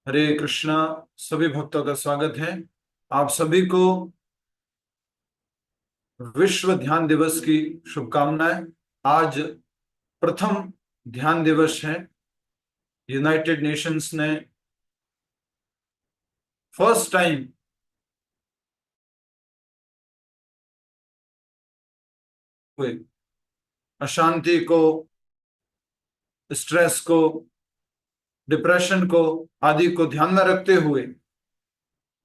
हरे कृष्णा। सभी भक्तों का स्वागत है। आप सभी को विश्व ध्यान दिवस की शुभकामनाएं। आज प्रथम ध्यान दिवस है। यूनाइटेड नेशंस ने फर्स्ट टाइम हुए अशांति को, स्ट्रेस को, डिप्रेशन को आदि को ध्यान में रखते हुए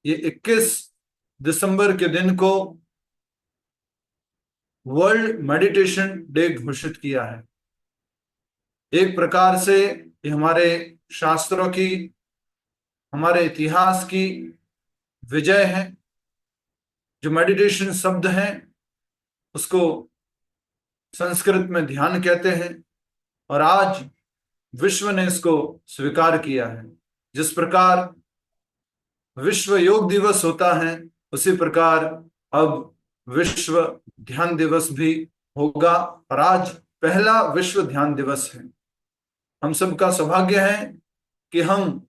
ये 21 दिसंबर के दिन को वर्ल्ड मेडिटेशन डे घोषित किया है। एक प्रकार से ये हमारे शास्त्रों की, हमारे इतिहास की विजय है। जो मेडिटेशन शब्द है उसको संस्कृत में ध्यान कहते हैं और आज विश्व ने इसको स्वीकार किया है। जिस प्रकार विश्व योग दिवस होता है उसी प्रकार अब विश्व ध्यान दिवस भी होगा और आज पहला विश्व ध्यान दिवस है। हम सबका सौभाग्य है कि हम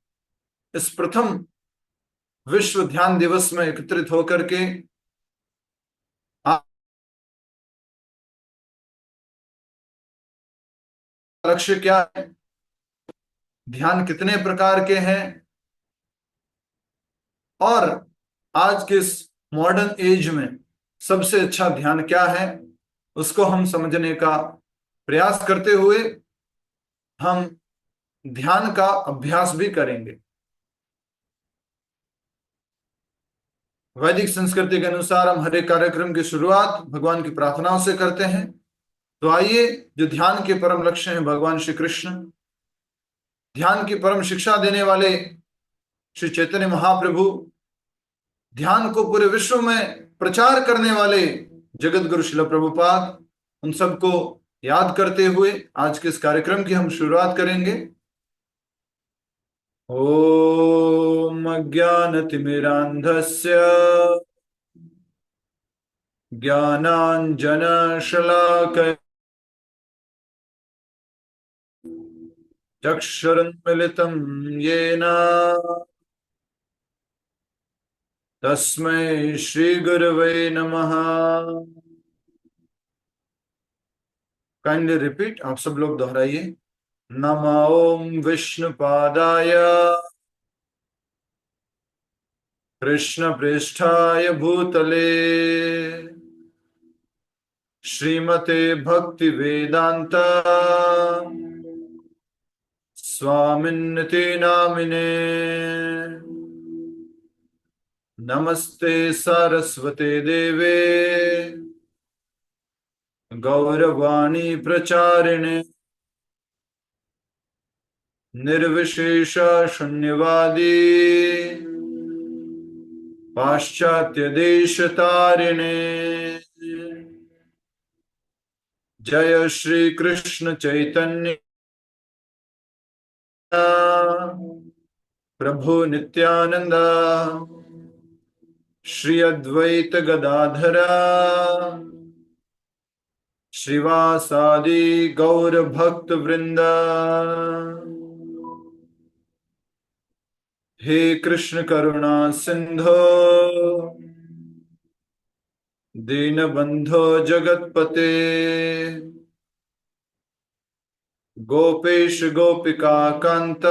इस प्रथम विश्व ध्यान दिवस में एकत्रित होकर के लक्ष्य क्या है, ध्यान कितने प्रकार के हैं और आज के इस मॉडर्न एज में सबसे अच्छा ध्यान क्या है, उसको हम समझने का प्रयास करते हुए हम ध्यान का अभ्यास भी करेंगे। वैदिक संस्कृति के अनुसार हम हर एक कार्यक्रम की शुरुआत भगवान की प्रार्थनाओं से करते हैं। तो आइए, जो ध्यान के परम लक्ष्य हैं भगवान श्री कृष्ण, ध्यान की परम शिक्षा देने वाले श्री चैतन्य महाप्रभु, ध्यान को पूरे विश्व में प्रचार करने वाले जगत गुरु श्रील प्रभुपाद, उन सबको याद करते हुए आज के इस कार्यक्रम की हम शुरुआत करेंगे। ओम अज्ञानतिमिरान्धस्य ज्ञानाञ्जनशलाकया चक्षुरुन्मीलितं येन तस्मै श्रीगुरवे नमः। काइंडली रिपीट, आप सब लोग दोहराइए। नमो ओम विष्णुपादाय कृष्ण पृष्ठाय भूतले श्रीमते भक्ति वेदांत स्वामिन्निति नामिने। नमस्ते सरस्वते देवे गौरवाणी प्रचारिणे निर्विशेष शून्यवादी पाश्चात्य देश तारिणे। जय श्री कृष्ण चैतन्य प्रभु नित्यानंद श्री अद्वैत गदाधर श्रीवासादि गौर भक्त वृंद। हे कृष्ण करुणा सिंधो दीनबंधो जगतपते गोपेश गोपिका कांत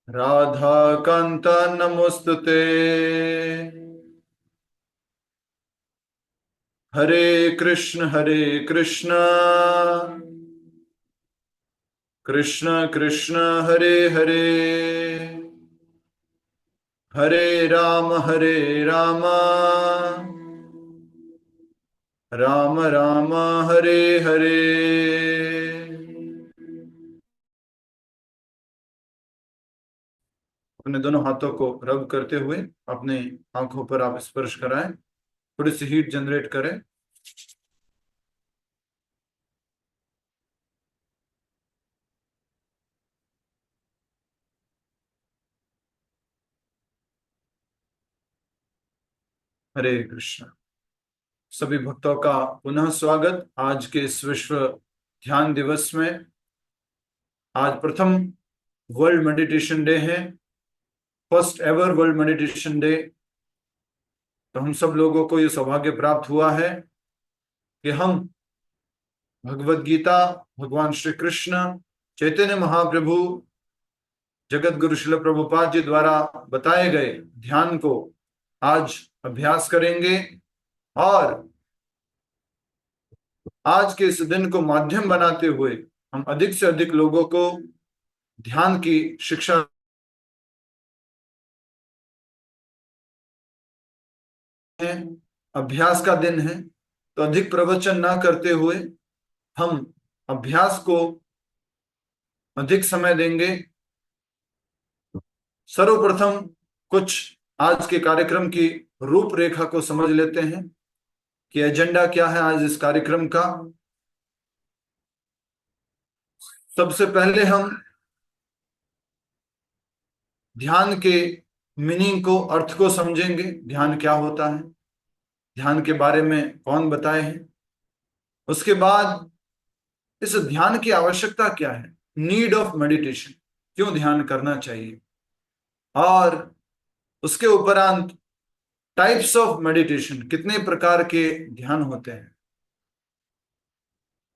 राधा कांत नमोस्तुते। हरे कृष्ण कृष्ण कृष्ण हरे हरे, हरे राम राम राम हरे हरे। अपने दोनों हाथों को रब करते हुए अपने आंखों पर आप स्पर्श कराएं, थोड़ी सी हीट जनरेट करें। हरे कृष्ण। सभी भक्तों का पुनः स्वागत आज के इस विश्व ध्यान दिवस में। आज प्रथम वर्ल्ड मेडिटेशन डे है, first ever world meditation day. तो हम सब लोगों को ये सौभाग्य प्राप्त हुआ है कि हम भगवत गीता, भगवान श्री कृष्ण, चैतन्य महाप्रभु, जगत गुरु श्रील प्रभुपाद जी द्वारा बताए गए ध्यान को आज अभ्यास करेंगे और आज के इस दिन को माध्यम बनाते हुए हम अधिक से अधिक लोगों को ध्यान की शिक्षा। है, अभ्यास का दिन है, तो अधिक प्रवचन ना करते हुए हम अभ्यास को अधिक समय देंगे। सर्वप्रथम कुछ आज के कार्यक्रम की रूपरेखा को समझ लेते हैं कि एजेंडा क्या है आज इस कार्यक्रम का। सबसे पहले हम ध्यान के मीनिंग को, अर्थ को समझेंगे। ध्यान क्या होता है, ध्यान के बारे में कौन बताए हैं। उसके बाद इस ध्यान की आवश्यकता क्या है, नीड ऑफ मेडिटेशन, क्यों ध्यान करना चाहिए। और उसके उपरांत टाइप्स ऑफ मेडिटेशन, कितने प्रकार के ध्यान होते हैं।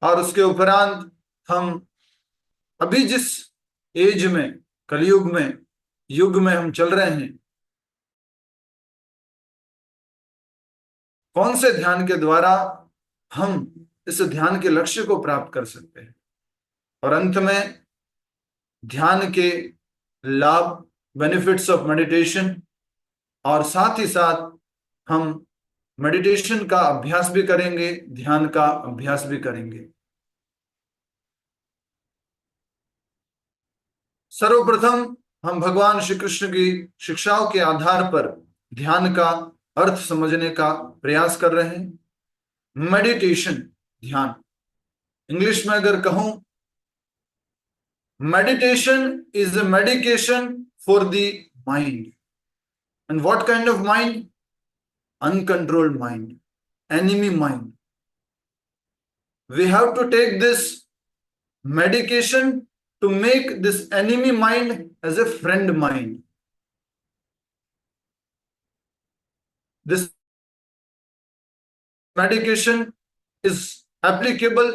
और उसके उपरांत हम अभी जिस एज में, कलयुग में, युग में हम चल रहे हैं, कौन से ध्यान के द्वारा हम इस ध्यान के लक्ष्य को प्राप्त कर सकते हैं। और अंत में ध्यान के लाभ, बेनिफिट्स ऑफ मेडिटेशन, और साथ ही साथ हम मेडिटेशन का अभ्यास भी करेंगे, ध्यान का अभ्यास भी करेंगे। सर्वप्रथम हम भगवान श्री कृष्ण की शिक्षाओं के आधार पर ध्यान का अर्थ समझने का प्रयास कर रहे हैं। मेडिटेशन, ध्यान, इंग्लिश में अगर कहूं, meditation is a medication for the mind. And what kind of mind? Uncontrolled mind, enemy mind. We have to take this medication to make this enemy mind as a friend mind. This medication is applicable.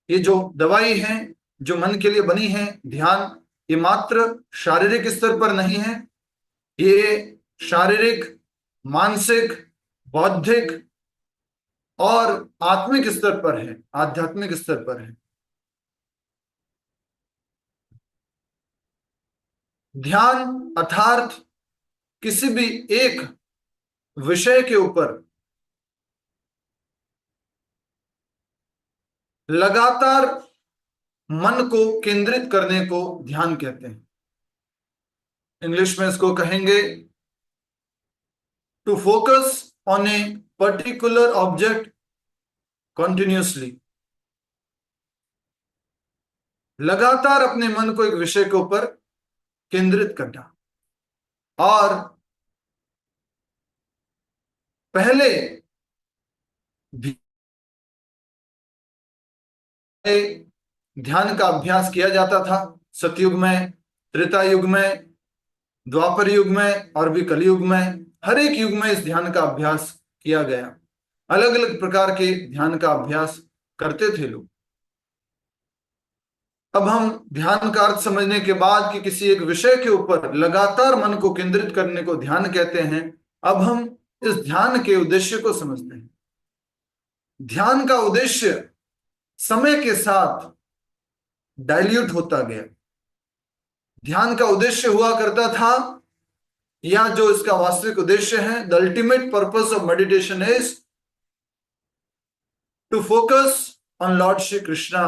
ये जो दवाई है, जो मन के लिए बनी है, ध्यान, ये मात्र शारीरिक स्तर पर नहीं है, ये शारीरिक, मानसिक, बौद्धिक और आत्मिक स्तर पर है, आध्यात्मिक स्तर पर है। ध्यान अर्थात किसी भी एक विषय के ऊपर लगातार मन को केंद्रित करने को ध्यान कहते हैं। इंग्लिश में इसको कहेंगे to focus on a particular object continuously. लगातार अपने मन को एक विषय के ऊपर केंद्रित करना। और पहले ध्यान का अभ्यास किया जाता था, सतयुग में, त्रेता युग में, द्वापर युग में और भी कलयुग में। हर एक युग में इस ध्यान का अभ्यास किया गया। अलग अलग प्रकार के ध्यान का अभ्यास करते थे लोग। अब हम ध्यान का अर्थ समझने के बाद कि किसी एक विषय के ऊपर लगातार मन को केंद्रित करने को ध्यान कहते हैं, अब हम इस ध्यान के उद्देश्य को समझते हैं। ध्यान का उद्देश्य समय के साथ डाइल्यूट होता गया। ध्यान का उद्देश्य हुआ करता था, या जो इसका वास्तविक उद्देश्य है, the ultimate purpose of meditation is to focus on Lord Shri Krishna.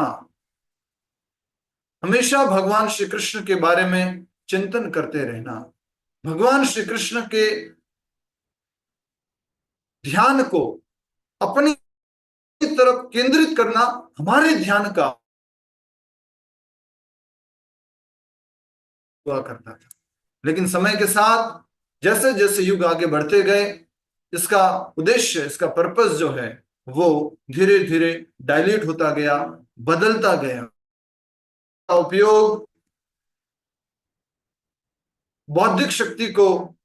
हमेशा भगवान श्री कृष्ण के बारे में चिंतन करते रहना। भगवान श्री कृष्ण के ध्यान को अपनी तरफ केंद्रित करना हमारे ध्यान का हुआ करता था। लेकिन समय के साथ जैसे जैसे युग आगे बढ़ते गए, इसका उद्देश्य, इसका पर्पस जो है, वो धीरे धीरे डाइल्यूट होता गया, बदलता गया। उपयोग बौद्धिक शक्ति को,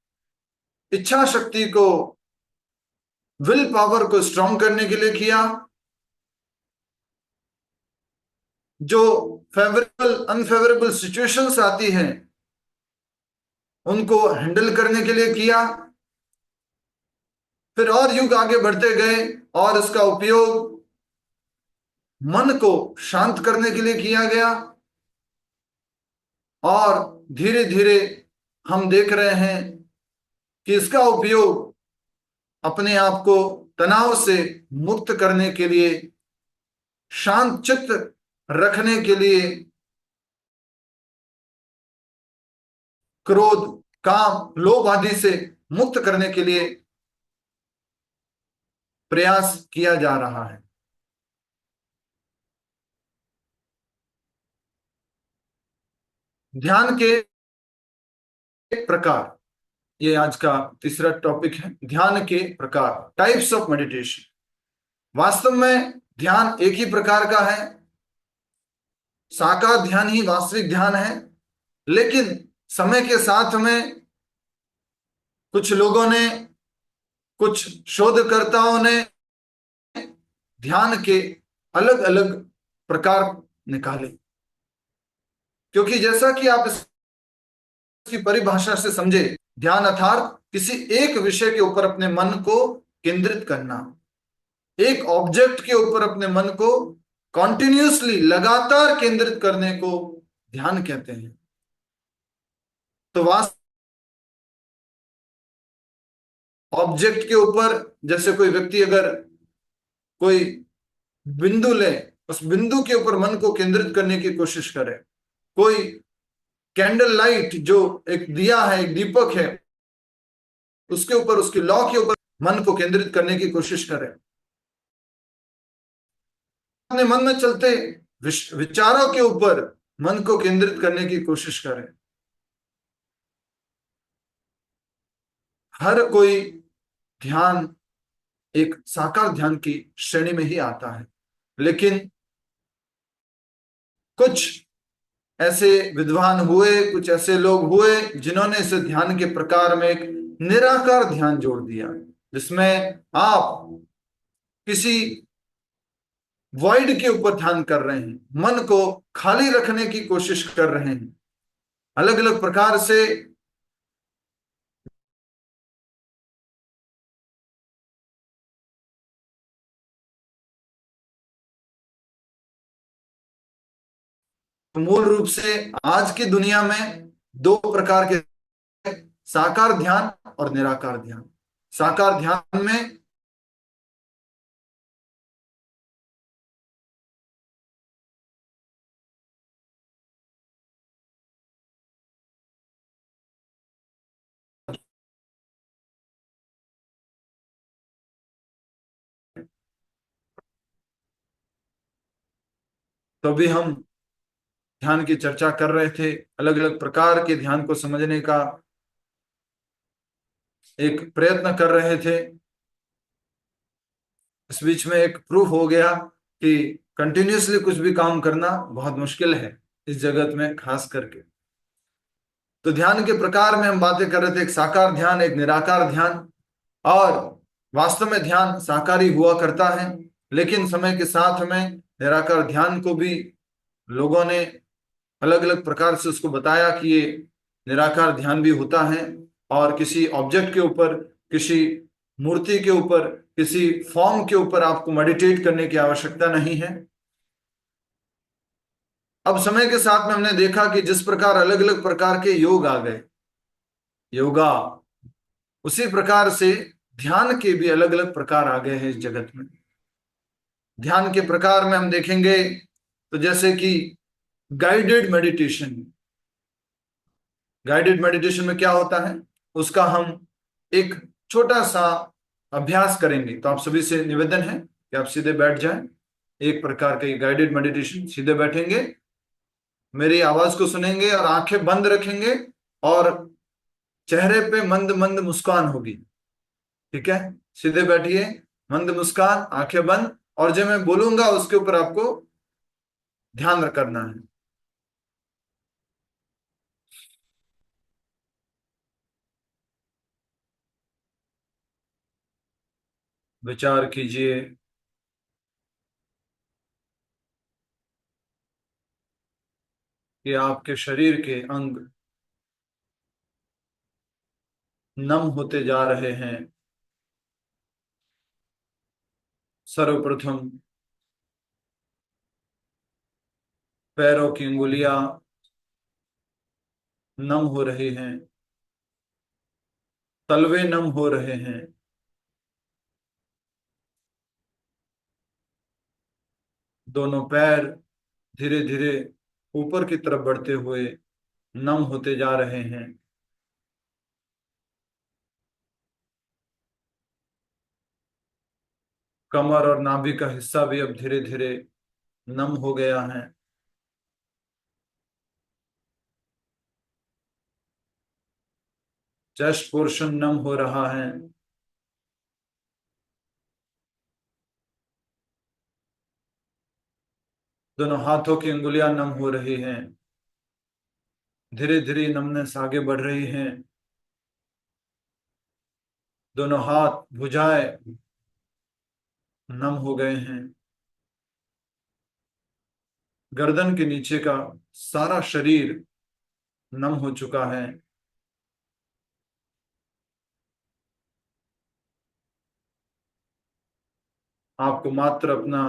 इच्छा शक्ति को, विल पावर को स्ट्रांग करने के लिए किया, जो फेवरेबल अनफेवरेबल सिचुएशंस आती हैं उनको हैंडल करने के लिए किया। फिर और युग आगे बढ़ते गए और इसका उपयोग मन को शांत करने के लिए किया गया, और धीरे धीरे हम देख रहे हैं कि इसका उपयोग अपने आप को तनाव से मुक्त करने के लिए, शांत चित्त रखने के लिए, क्रोध, काम, लोभ आदि से मुक्त करने के लिए प्रयास किया जा रहा है। ध्यान के प्रकार, ये आज का तीसरा टॉपिक है, ध्यान के प्रकार, टाइप्स ऑफ मेडिटेशन। वास्तव में ध्यान एक ही प्रकार का है, साकार ध्यान ही वास्तविक ध्यान है, लेकिन समय के साथ में कुछ लोगों ने, कुछ शोधकर्ताओं ने ध्यान के अलग अलग प्रकार निकाले, क्योंकि जैसा कि आप इसकी परिभाषा से समझे, ध्यान अर्थात किसी एक विषय के ऊपर अपने मन को केंद्रित करना, एक ऑब्जेक्ट के ऊपर अपने मन को कॉन्टिन्यूसली, लगातार केंद्रित करने को ध्यान कहते हैं। तो वास्तव ऑब्जेक्ट के ऊपर, जैसे कोई व्यक्ति अगर कोई बिंदु ले, उस बिंदु के ऊपर मन को केंद्रित करने की कोशिश करे, कोई कैंडल लाइट जो एक दिया है, एक दीपक है, उसके ऊपर, उसकी लौ के ऊपर मन को केंद्रित करने की कोशिश करे, अपने मन में चलते विचारों के ऊपर मन को केंद्रित करने की कोशिश करें। हर कोई ध्यान एक साकार ध्यान की श्रेणी में ही आता है, लेकिन कुछ ऐसे विद्वान हुए, कुछ ऐसे लोग हुए जिन्होंने इस ध्यान के प्रकार में एक निराकार ध्यान जोड़ दिया, जिसमें आप किसी वॉइड के ऊपर ध्यान कर रहे हैं, मन को खाली रखने की कोशिश कर रहे हैं, अलग अलग प्रकार से मूल रूप से आज की दुनिया में दो प्रकार के, साकार ध्यान और निराकार ध्यान। साकार ध्यान में तो भी हम ध्यान की चर्चा कर रहे थे, अलग अलग प्रकार के ध्यान को समझने का एक प्रयत्न कर रहे थे। इस बीच में एक प्रूफ हो गया कि कंटिन्यूसली कुछ भी काम करना बहुत मुश्किल है इस जगत में, खास करके। तो ध्यान के प्रकार में हम बातें कर रहे थे, एक साकार ध्यान, एक निराकार ध्यान। और वास्तव में ध्यान साकारी हुआ करता है, लेकिन समय के साथ में निराकार ध्यान को भी लोगों ने अलग अलग प्रकार से उसको बताया कि ये निराकार ध्यान भी होता है, और किसी ऑब्जेक्ट के ऊपर, किसी मूर्ति के ऊपर, किसी फॉर्म के ऊपर आपको मेडिटेट करने की आवश्यकता नहीं है। अब समय के साथ में हमने देखा कि जिस प्रकार अलग अलग प्रकार के योग आ गए, योगा, उसी प्रकार से ध्यान के भी अलग अलग प्रकार आ गए हैं इस जगत में। ध्यान के प्रकार में हम देखेंगे तो जैसे कि गाइडेड मेडिटेशन। गाइडेड मेडिटेशन में क्या होता है, उसका हम एक छोटा सा अभ्यास करेंगे। तो आप सभी से निवेदन है कि आप सीधे बैठ जाएं। एक प्रकार का गाइडेड मेडिटेशन, सीधे बैठेंगे, मेरी आवाज को सुनेंगे और आंखें बंद रखेंगे, और चेहरे पे मंद मंद मुस्कान होगी। ठीक है, सीधे बैठिए, मंद मुस्कान, आंखें बंद, और जो मैं बोलूंगा उसके ऊपर आपको ध्यान करना है। विचार कीजिए कि आपके शरीर के अंग नम होते जा रहे हैं। सर्वप्रथम पैरों की अंगुलियां नम हो रही हैं, तलवे नम हो रहे हैं। दोनों पैर धीरे धीरे ऊपर की तरफ बढ़ते हुए नम होते जा रहे हैं। कमर और नाभि का हिस्सा भी अब धीरे धीरे नम हो गया है। चेस्ट पोर्शन नम हो रहा है। दोनों हाथों की अंगुलियां नम हो रही हैं। धीरे धीरे नमनेस आगे बढ़ रही है। दोनों हाथ भुजाएं नम हो गए हैं। गर्दन के नीचे का सारा शरीर नम हो चुका है। आपको मात्र अपना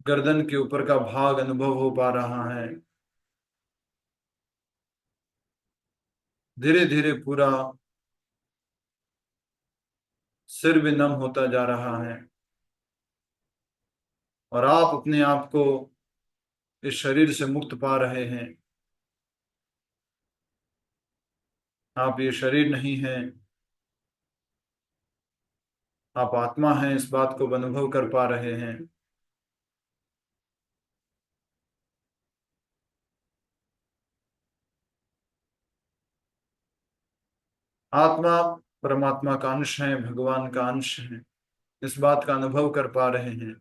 गर्दन के ऊपर का भाग अनुभव हो पा रहा है। धीरे धीरे पूरा सिर भी नम होता जा रहा है और आप अपने आप को इस शरीर से मुक्त पा रहे हैं। आप ये शरीर नहीं हैं, आप आत्मा हैं, इस बात को अनुभव कर पा रहे हैं। आत्मा परमात्मा का अंश है, भगवान का अंश है, इस बात का अनुभव कर पा रहे हैं।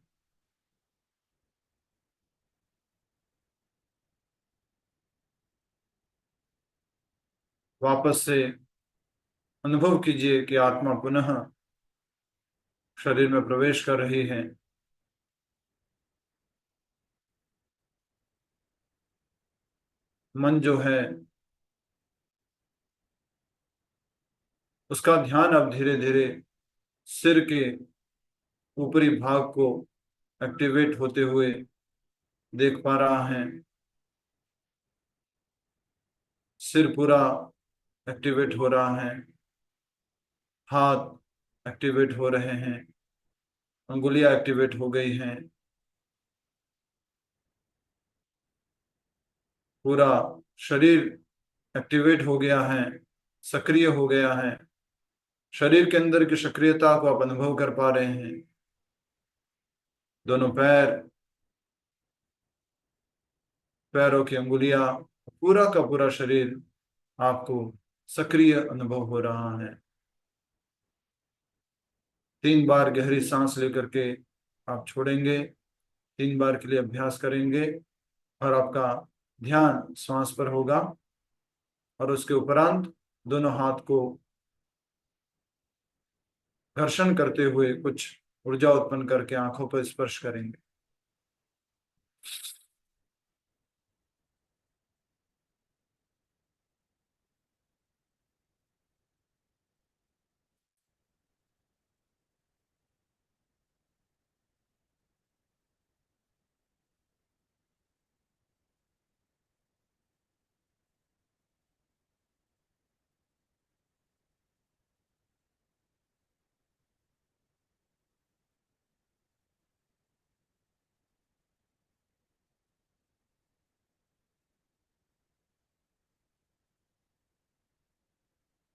वापस से अनुभव कीजिए कि आत्मा पुनः शरीर में प्रवेश कर रही है। मन जो है उसका ध्यान अब धीरे धीरे सिर के ऊपरी भाग को एक्टिवेट होते हुए देख पा रहा है। सिर पूरा एक्टिवेट हो रहा है। हाथ एक्टिवेट हो रहे हैं। अंगुलियां एक्टिवेट हो गई हैं। पूरा शरीर एक्टिवेट हो गया है, सक्रिय हो गया है। शरीर के अंदर की सक्रियता को आप अनुभव कर पा रहे हैं। दोनों पैर, पैरों की अंगुलियां, पूरा का पूरा शरीर आपको सक्रिय अनुभव हो रहा है। 3 बार गहरी सांस लेकर के आप छोड़ेंगे। 3 बार के लिए अभ्यास करेंगे और आपका ध्यान श्वास पर होगा और उसके उपरांत दोनों हाथ को घर्षण करते हुए कुछ ऊर्जा उत्पन्न करके आंखों पर स्पर्श करेंगे।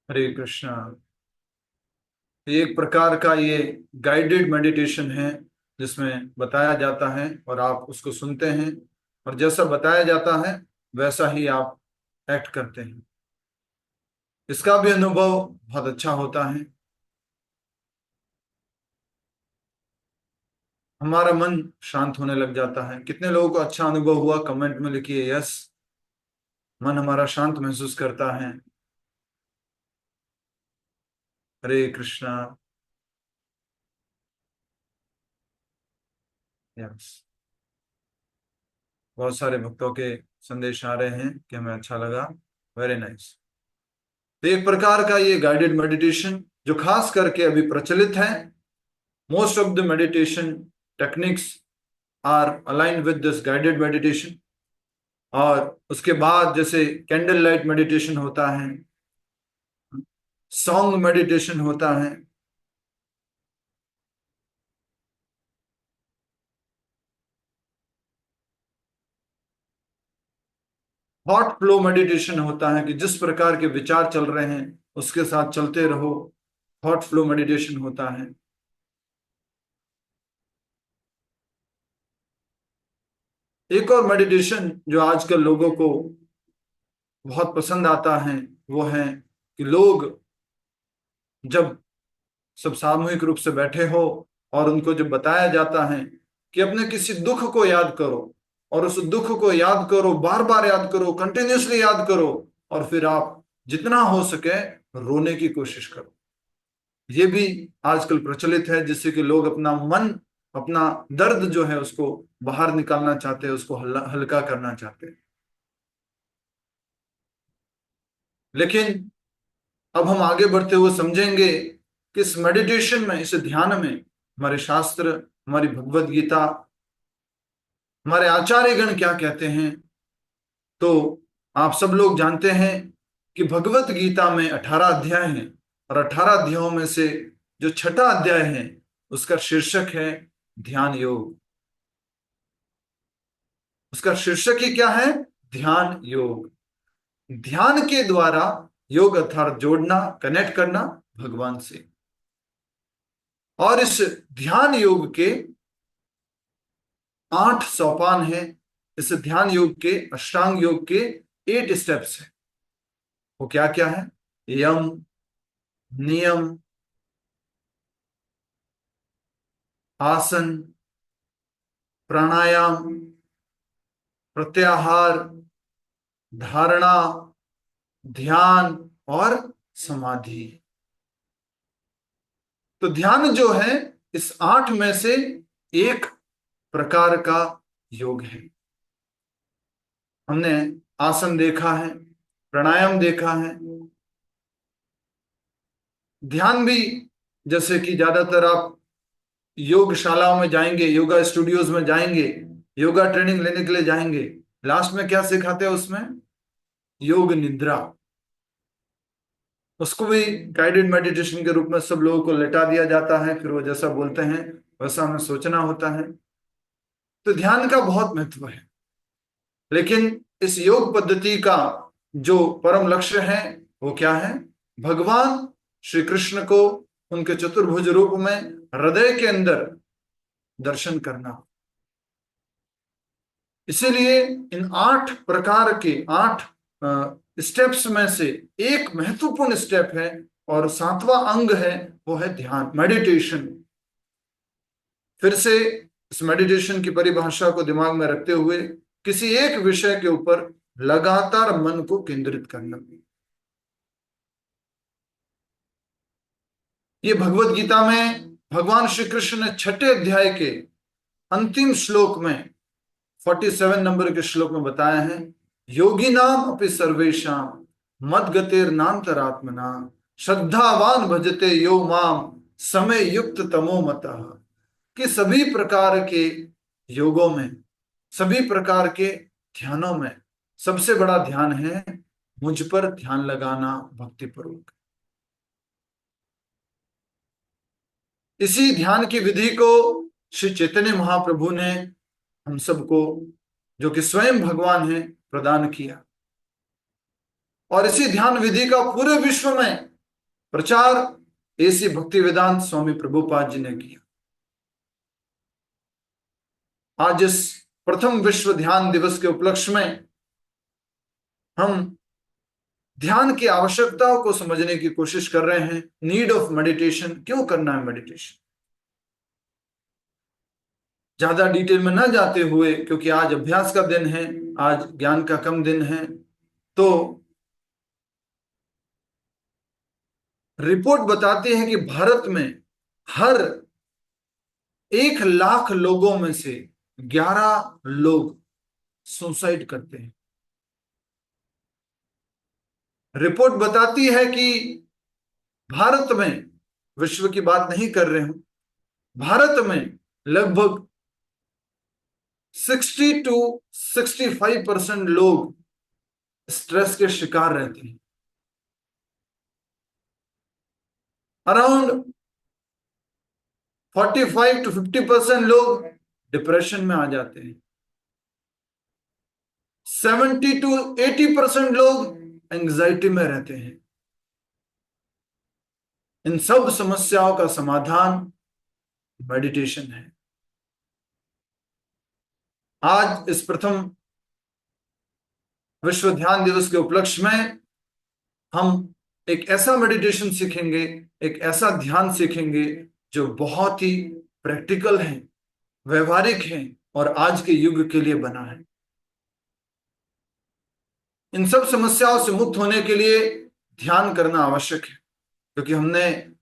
हरे कृष्णा। एक प्रकार का ये गाइडेड मेडिटेशन है जिसमें बताया जाता है और आप उसको सुनते हैं और जैसा बताया जाता है वैसा ही आप एक्ट करते हैं। इसका भी अनुभव बहुत अच्छा होता है। हमारा मन शांत होने लग जाता है। कितने लोगों को अच्छा अनुभव हुआ कमेंट में लिखिए यस। मन हमारा शांत महसूस करता है। हरे कृष्णा। यस, बहुत सारे भक्तों के संदेश आ रहे हैं कि हमें अच्छा लगा। Very nice. तो एक प्रकार का ये गाइडेड मेडिटेशन जो खास करके अभी प्रचलित है, most of the meditation techniques are aligned with this guided meditation. और उसके बाद जैसे कैंडल लाइट मेडिटेशन होता है, सॉन्ग मेडिटेशन होता है, थॉट फ्लो मेडिटेशन होता है कि जिस प्रकार के विचार चल रहे हैं उसके साथ चलते रहो, थॉट फ्लो मेडिटेशन होता है। एक और मेडिटेशन जो आजकल लोगों को बहुत पसंद आता है वो है कि लोग जब सब सामूहिक रूप से बैठे हो और उनको जब बताया जाता है कि अपने किसी दुख को याद करो और उस दुख को याद करो, बार बार याद करो, कंटिन्यूअसली याद करो, और फिर आप जितना हो सके रोने की कोशिश करो। ये भी आजकल प्रचलित है, जिससे कि लोग अपना मन, अपना दर्द जो है उसको बाहर निकालना चाहते हैं, उसको हल्का करना चाहते हैं। लेकिन अब हम आगे बढ़ते हुए समझेंगे कि इस मेडिटेशन में, इस ध्यान में हमारे शास्त्र, हमारी भगवत गीता, हमारे आचार्यगण क्या कहते हैं। तो आप सब लोग जानते हैं कि भगवत गीता में 18 अध्याय हैं, और 18 अध्यायों में से जो छठा अध्याय है उसका शीर्षक है ध्यान योग। उसका शीर्षक ही क्या है? ध्यान योग। ध्यान के द्वारा योग अर्थात जोड़ना, कनेक्ट करना भगवान से। और इस ध्यान योग के 8 सोपान है। इस ध्यान योग के, अष्टांग योग के 8 स्टेप्स है। वो क्या क्या है? यम, नियम, आसन, प्राणायाम, प्रत्याहार, धारणा, ध्यान और समाधि। तो ध्यान जो है इस 8 में से एक प्रकार का योग है। हमने आसन देखा है, प्राणायाम देखा है, ध्यान भी। जैसे कि ज्यादातर आप योगशालाओं में जाएंगे, योगा स्टूडियोज में जाएंगे, योगा ट्रेनिंग लेने के लिए जाएंगे, लास्ट में क्या सिखाते हैं उसमें? योग निद्रा। उसको भी गाइडेड मेडिटेशन के रूप में सब लोगों को लेटा दिया जाता है, फिर वो जैसा बोलते हैं वैसा हमें सोचना होता है। तो ध्यान का बहुत महत्व है। लेकिन इस योग पद्धति का जो परम लक्ष्य है वो क्या है? भगवान श्री कृष्ण को उनके चतुर्भुज रूप में हृदय के अंदर दर्शन करना। इसीलिए इन 8 प्रकार के 8 स्टेप्स में से एक महत्वपूर्ण स्टेप है और 7वां अंग है, वो है ध्यान, मेडिटेशन। फिर से इस मेडिटेशन की परिभाषा को दिमाग में रखते हुए किसी एक विषय के ऊपर लगातार मन को केंद्रित करना। ये भगवत गीता में भगवान श्री कृष्ण ने 6 अध्याय के अंतिम श्लोक में, 47 नंबर के श्लोक में बताया है, योगी नाम अपि सर्वेशाम मद गतिर नान्तरात्मना श्रद्धावान भजते यो माम समय युक्त तमो मतः। कि सभी प्रकार के योगों में, सभी प्रकार के ध्यानों में सबसे बड़ा ध्यान है मुझ पर ध्यान लगाना भक्ति पूर्वक। इसी ध्यान की विधि को श्री चैतन्य महाप्रभु ने हम सबको, जो कि स्वयं भगवान है, प्रदान किया। और इसी ध्यान विधि का पूरे विश्व में प्रचार ऐसी भक्ति वेदांत स्वामी प्रभुपाद जी ने किया। आज इस प्रथम विश्व ध्यान दिवस के उपलक्ष्य में हम ध्यान की आवश्यकताओं को समझने की कोशिश कर रहे हैं। नीड ऑफ मेडिटेशन, क्यों करना है मेडिटेशन। ज्यादा डिटेल में ना जाते हुए, क्योंकि आज अभ्यास का दिन है, आज ज्ञान का कम दिन है, तो रिपोर्ट बताती है कि भारत में हर 1 लाख लोगों में से 11 लोग सुसाइड करते हैं। रिपोर्ट बताती है कि भारत में, विश्व की बात नहीं कर रहे हूं, भारत में लगभग 60 to 65% लोग स्ट्रेस के शिकार रहते हैं। अराउंड 45 to 50% लोग डिप्रेशन में आ जाते हैं। 70 to 80% लोग एंग्जाइटी में रहते हैं। इन सब समस्याओं का समाधान मेडिटेशन है। आज इस प्रथम विश्व ध्यान दिवस के उपलक्ष्य में हम एक ऐसा मेडिटेशन सीखेंगे, एक ऐसा ध्यान सीखेंगे जो बहुत ही प्रैक्टिकल है, व्यवहारिक है और आज के युग के लिए बना है। इन सब समस्याओं से मुक्त होने के लिए ध्यान करना आवश्यक है, क्योंकि हमने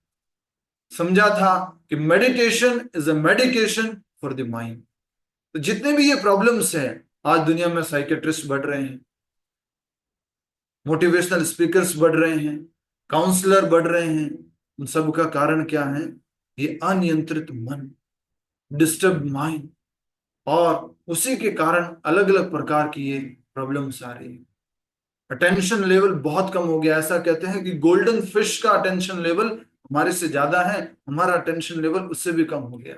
समझा था कि meditation is a medication for the mind. तो जितने भी ये प्रॉब्लम्स हैं, आज दुनिया में साइकेट्रिस्ट बढ़ रहे हैं, मोटिवेशनल स्पीकर्स बढ़ रहे हैं, काउंसलर बढ़ रहे हैं, उन सब का कारण क्या है? ये अनियंत्रित मन, डिस्टर्ब माइंड, और उसी के कारण अलग अलग प्रकार की ये प्रॉब्लम्स आ रही है। अटेंशन लेवल बहुत कम हो गया। ऐसा कहते हैं कि गोल्डन फिश का अटेंशन लेवल हमारे से ज्यादा है, हमारा अटेंशन लेवल उससे भी कम हो गया।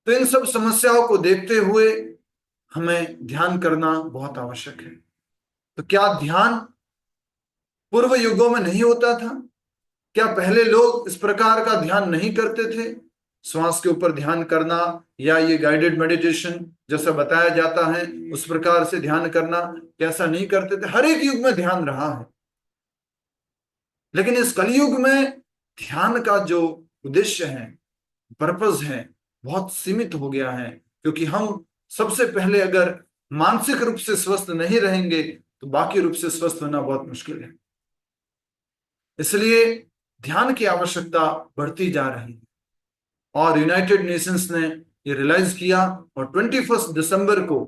तो इन सब समस्याओं को देखते हुए हमें ध्यान करना बहुत आवश्यक है। तो क्या ध्यान पूर्व युगों में नहीं होता था? क्या पहले लोग इस प्रकार का ध्यान नहीं करते थे? श्वास के ऊपर ध्यान करना या ये गाइडेड मेडिटेशन जैसा बताया जाता है उस प्रकार से ध्यान करना, कैसा नहीं करते थे? हर एक युग में ध्यान रहा है, लेकिन इस कलयुग में ध्यान का जो उद्देश्य है, पर्पस है, बहुत सीमित हो गया है। क्योंकि हम सबसे पहले अगर मानसिक रूप से स्वस्थ नहीं रहेंगे तो बाकी रूप से स्वस्थ होना बहुत मुश्किल है। इसलिए ध्यान की आवश्यकता बढ़ती जा रही है और यूनाइटेड नेशंस ने ये रियलाइज किया और 21 दिसंबर को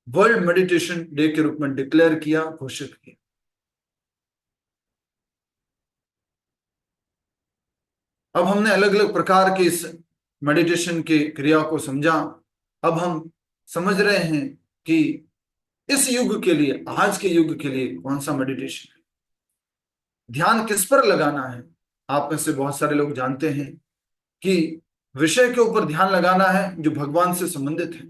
वर्ल्ड मेडिटेशन डे के रूप में डिक्लेयर किया, घोषित किया। अब हमने अलग अलग प्रकार के इस मेडिटेशन के क्रिया को समझा। अब हम समझ रहे हैं कि इस युग के लिए, आज के युग के लिए कौन सा मेडिटेशन है, ध्यान किस पर लगाना है। आप में से बहुत सारे लोग जानते हैं कि विषय के ऊपर ध्यान लगाना है जो भगवान से संबंधित है।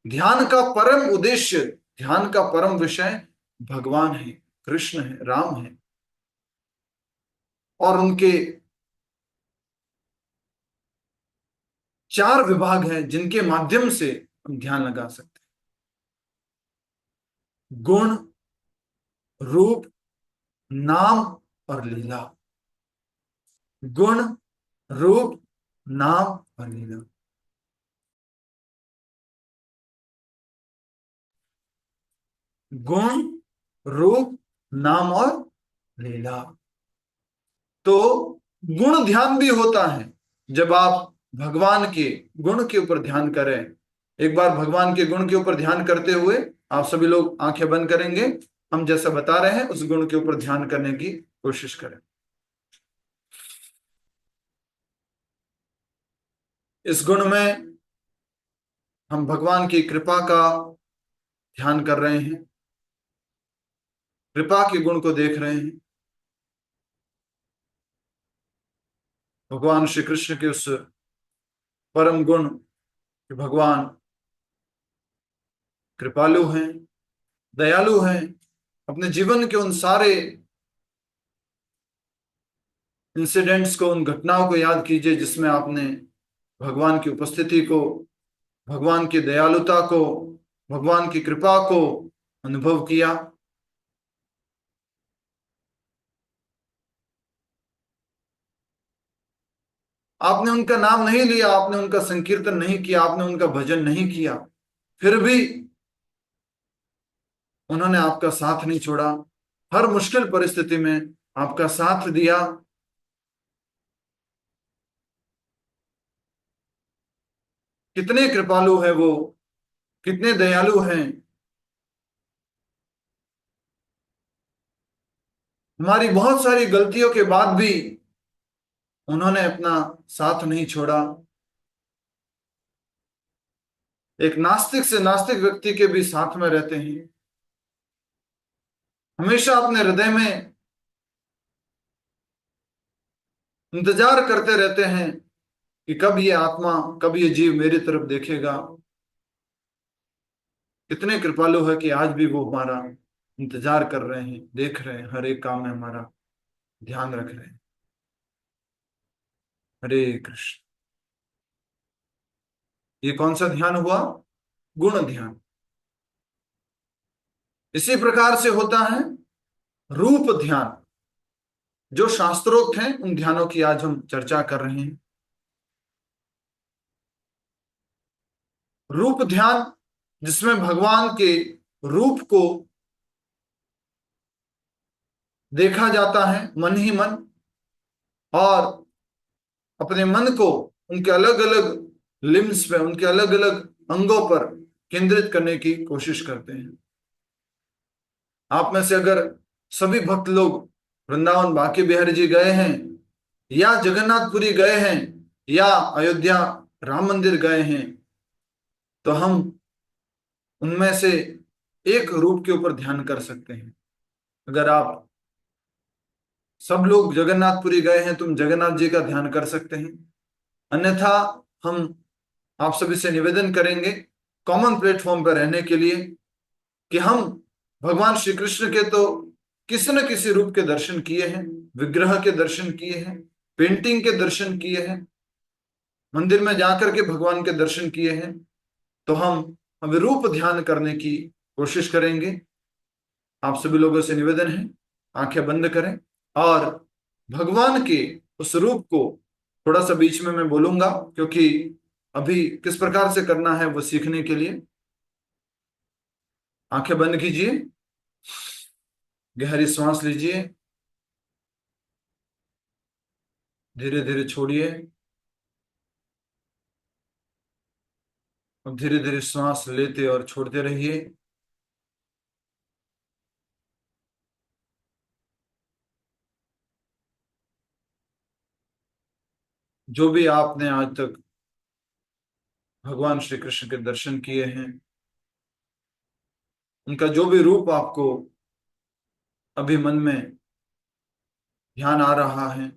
ध्यान का परम उद्देश्य, ध्यान का परम विषय भगवान है, कृष्ण है, राम है, और उनके 4 विभाग हैं जिनके माध्यम से हम ध्यान लगा सकते हैं। गुण, रूप, नाम और लीला। गुण, रूप, नाम और लीला। गुण, रूप, नाम और लीला। तो गुण ध्यान भी होता है जब आप भगवान के गुण के ऊपर ध्यान करें। एक बार भगवान के गुण के ऊपर ध्यान करते हुए आप सभी लोग आंखें बंद करेंगे। हम जैसा बता रहे हैं उस गुण के ऊपर ध्यान करने की कोशिश करें। इस गुण में हम भगवान की कृपा का ध्यान कर रहे हैं, कृपा के गुण को देख रहे हैं। भगवान श्री कृष्ण के उस परम गुण कि भगवान कृपालु हैं, दयालु हैं। अपने जीवन के उन सारे इंसिडेंट्स को, उन घटनाओं को याद कीजिए जिसमें आपने भगवान की उपस्थिति को, भगवान की दयालुता को, भगवान की कृपा को अनुभव किया। आपने उनका नाम नहीं लिया, आपने उनका संकीर्तन नहीं किया, आपने उनका भजन नहीं किया, फिर भी उन्होंने आपका साथ नहीं छोड़ा। हर मुश्किल परिस्थिति में आपका साथ दिया कितने कृपालु है वो, कितने दयालु हैं। हमारी बहुत सारी गलतियों के बाद भी उन्होंने अपना साथ नहीं छोड़ा। एक नास्तिक से नास्तिक व्यक्ति के भी साथ में रहते हैं, हमेशा अपने हृदय में इंतजार करते रहते हैं कि कब ये आत्मा, कब ये जीव मेरी तरफ देखेगा। कितने कृपालु है कि आज भी वो हमारा इंतजार कर रहे हैं, देख रहे हैं, हर एक काम में हमारा ध्यान रख रहे हैं। हरे कृष्ण। ये कौन सा ध्यान हुआ? गुण ध्यान। इसी प्रकार से होता है रूप ध्यान, जो शास्त्रोक्त हैं उन ध्यानों की आज हम चर्चा कर रहे हैं। रूप ध्यान, जिसमें भगवान के रूप को देखा जाता है मन ही मन, और अपने मन को उनके अलग अलग लिम्स पे, उनके अलग अलग अंगों पर केंद्रित करने की कोशिश करते हैं। आप में से अगर सभी भक्त लोग वृंदावन बांके बिहारी जी गए हैं, या जगन्नाथपुरी गए हैं, या अयोध्या राम मंदिर गए हैं, तो हम उनमें से एक रूप के ऊपर ध्यान कर सकते हैं। अगर आप सब लोग जगन्नाथपुरी गए हैं, तुम जगन्नाथ जी का ध्यान कर सकते हैं। अन्यथा हम आप सभी से निवेदन करेंगे कॉमन प्लेटफॉर्म पर रहने के लिए कि हम भगवान श्री कृष्ण के तो किसी न किसी रूप के दर्शन किए हैं, विग्रह के दर्शन किए हैं, पेंटिंग के दर्शन किए हैं, मंदिर में जाकर के भगवान के दर्शन किए हैं। तो हम अभी रूप ध्यान करने की कोशिश करेंगे। आप सभी लोगों से निवेदन है, आंखें बंद करें और भगवान के उस रूप को, थोड़ा सा बीच में मैं बोलूंगा क्योंकि अभी किस प्रकार से करना है वो सीखने के लिए। आंखें बंद कीजिए, गहरी सांस लीजिए, धीरे धीरे छोड़िए। अब धीरे धीरे सांस लेते और छोड़ते रहिए। जो भी आपने आज तक भगवान श्री कृष्ण के दर्शन किए हैं, उनका जो भी रूप आपको अभी मन में ध्यान आ रहा है,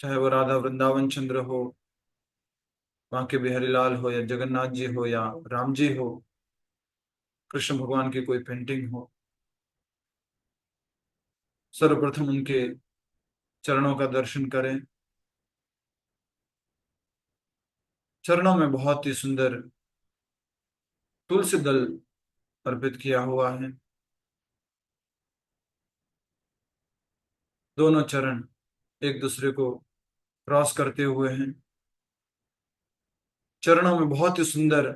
चाहे वो राधा वृंदावन चंद्र हो, बांके बिहारी लाल हो, या जगन्नाथ जी हो, या राम जी हो, कृष्ण भगवान की कोई पेंटिंग हो, सर्वप्रथम उनके चरणों का दर्शन करें। चरणों में बहुत ही सुंदर तुलसी दल अर्पित किया हुआ है। दोनों चरण एक दूसरे को क्रॉस करते हुए हैं। चरणों में बहुत ही सुंदर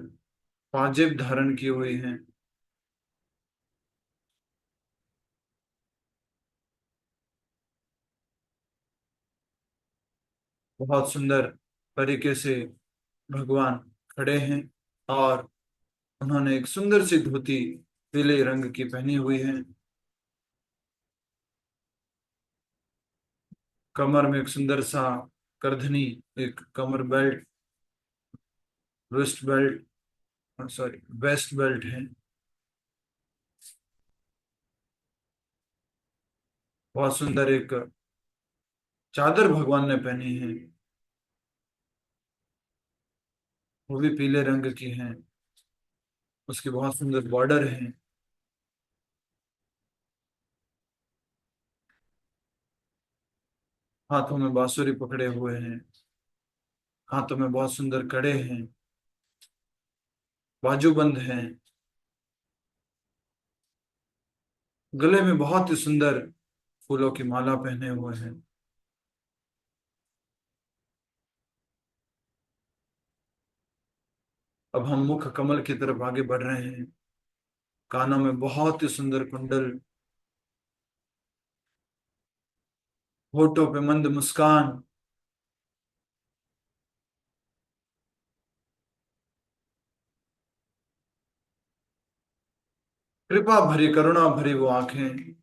पाजेब धारण की हुई हैं। बहुत सुंदर तरीके से भगवान खड़े हैं, और उन्होंने एक सुंदर सी धोती पीले रंग की पहनी हुई है। कमर में एक सुंदर सा करधनी, एक कमर belt, waist belt, sorry waist belt है। बहुत सुंदर एक चादर भगवान ने पहनी है, वो भी पीले रंग की है। उसकी बहुत सुंदर बॉर्डर है। हाथों में बांसुरी पकड़े हुए हैं, हाथों में बहुत सुंदर कड़े हैं, बाजूबंद हैं, गले में बहुत ही सुंदर फूलों की माला पहने हुए हैं। अब हम मुख कमल की तरफ आगे बढ़ रहे हैं। कानों में बहुत ही सुंदर कुंडल, होठों पे मंद मुस्कान, कृपा भरी, करुणा भरी वो आंखें,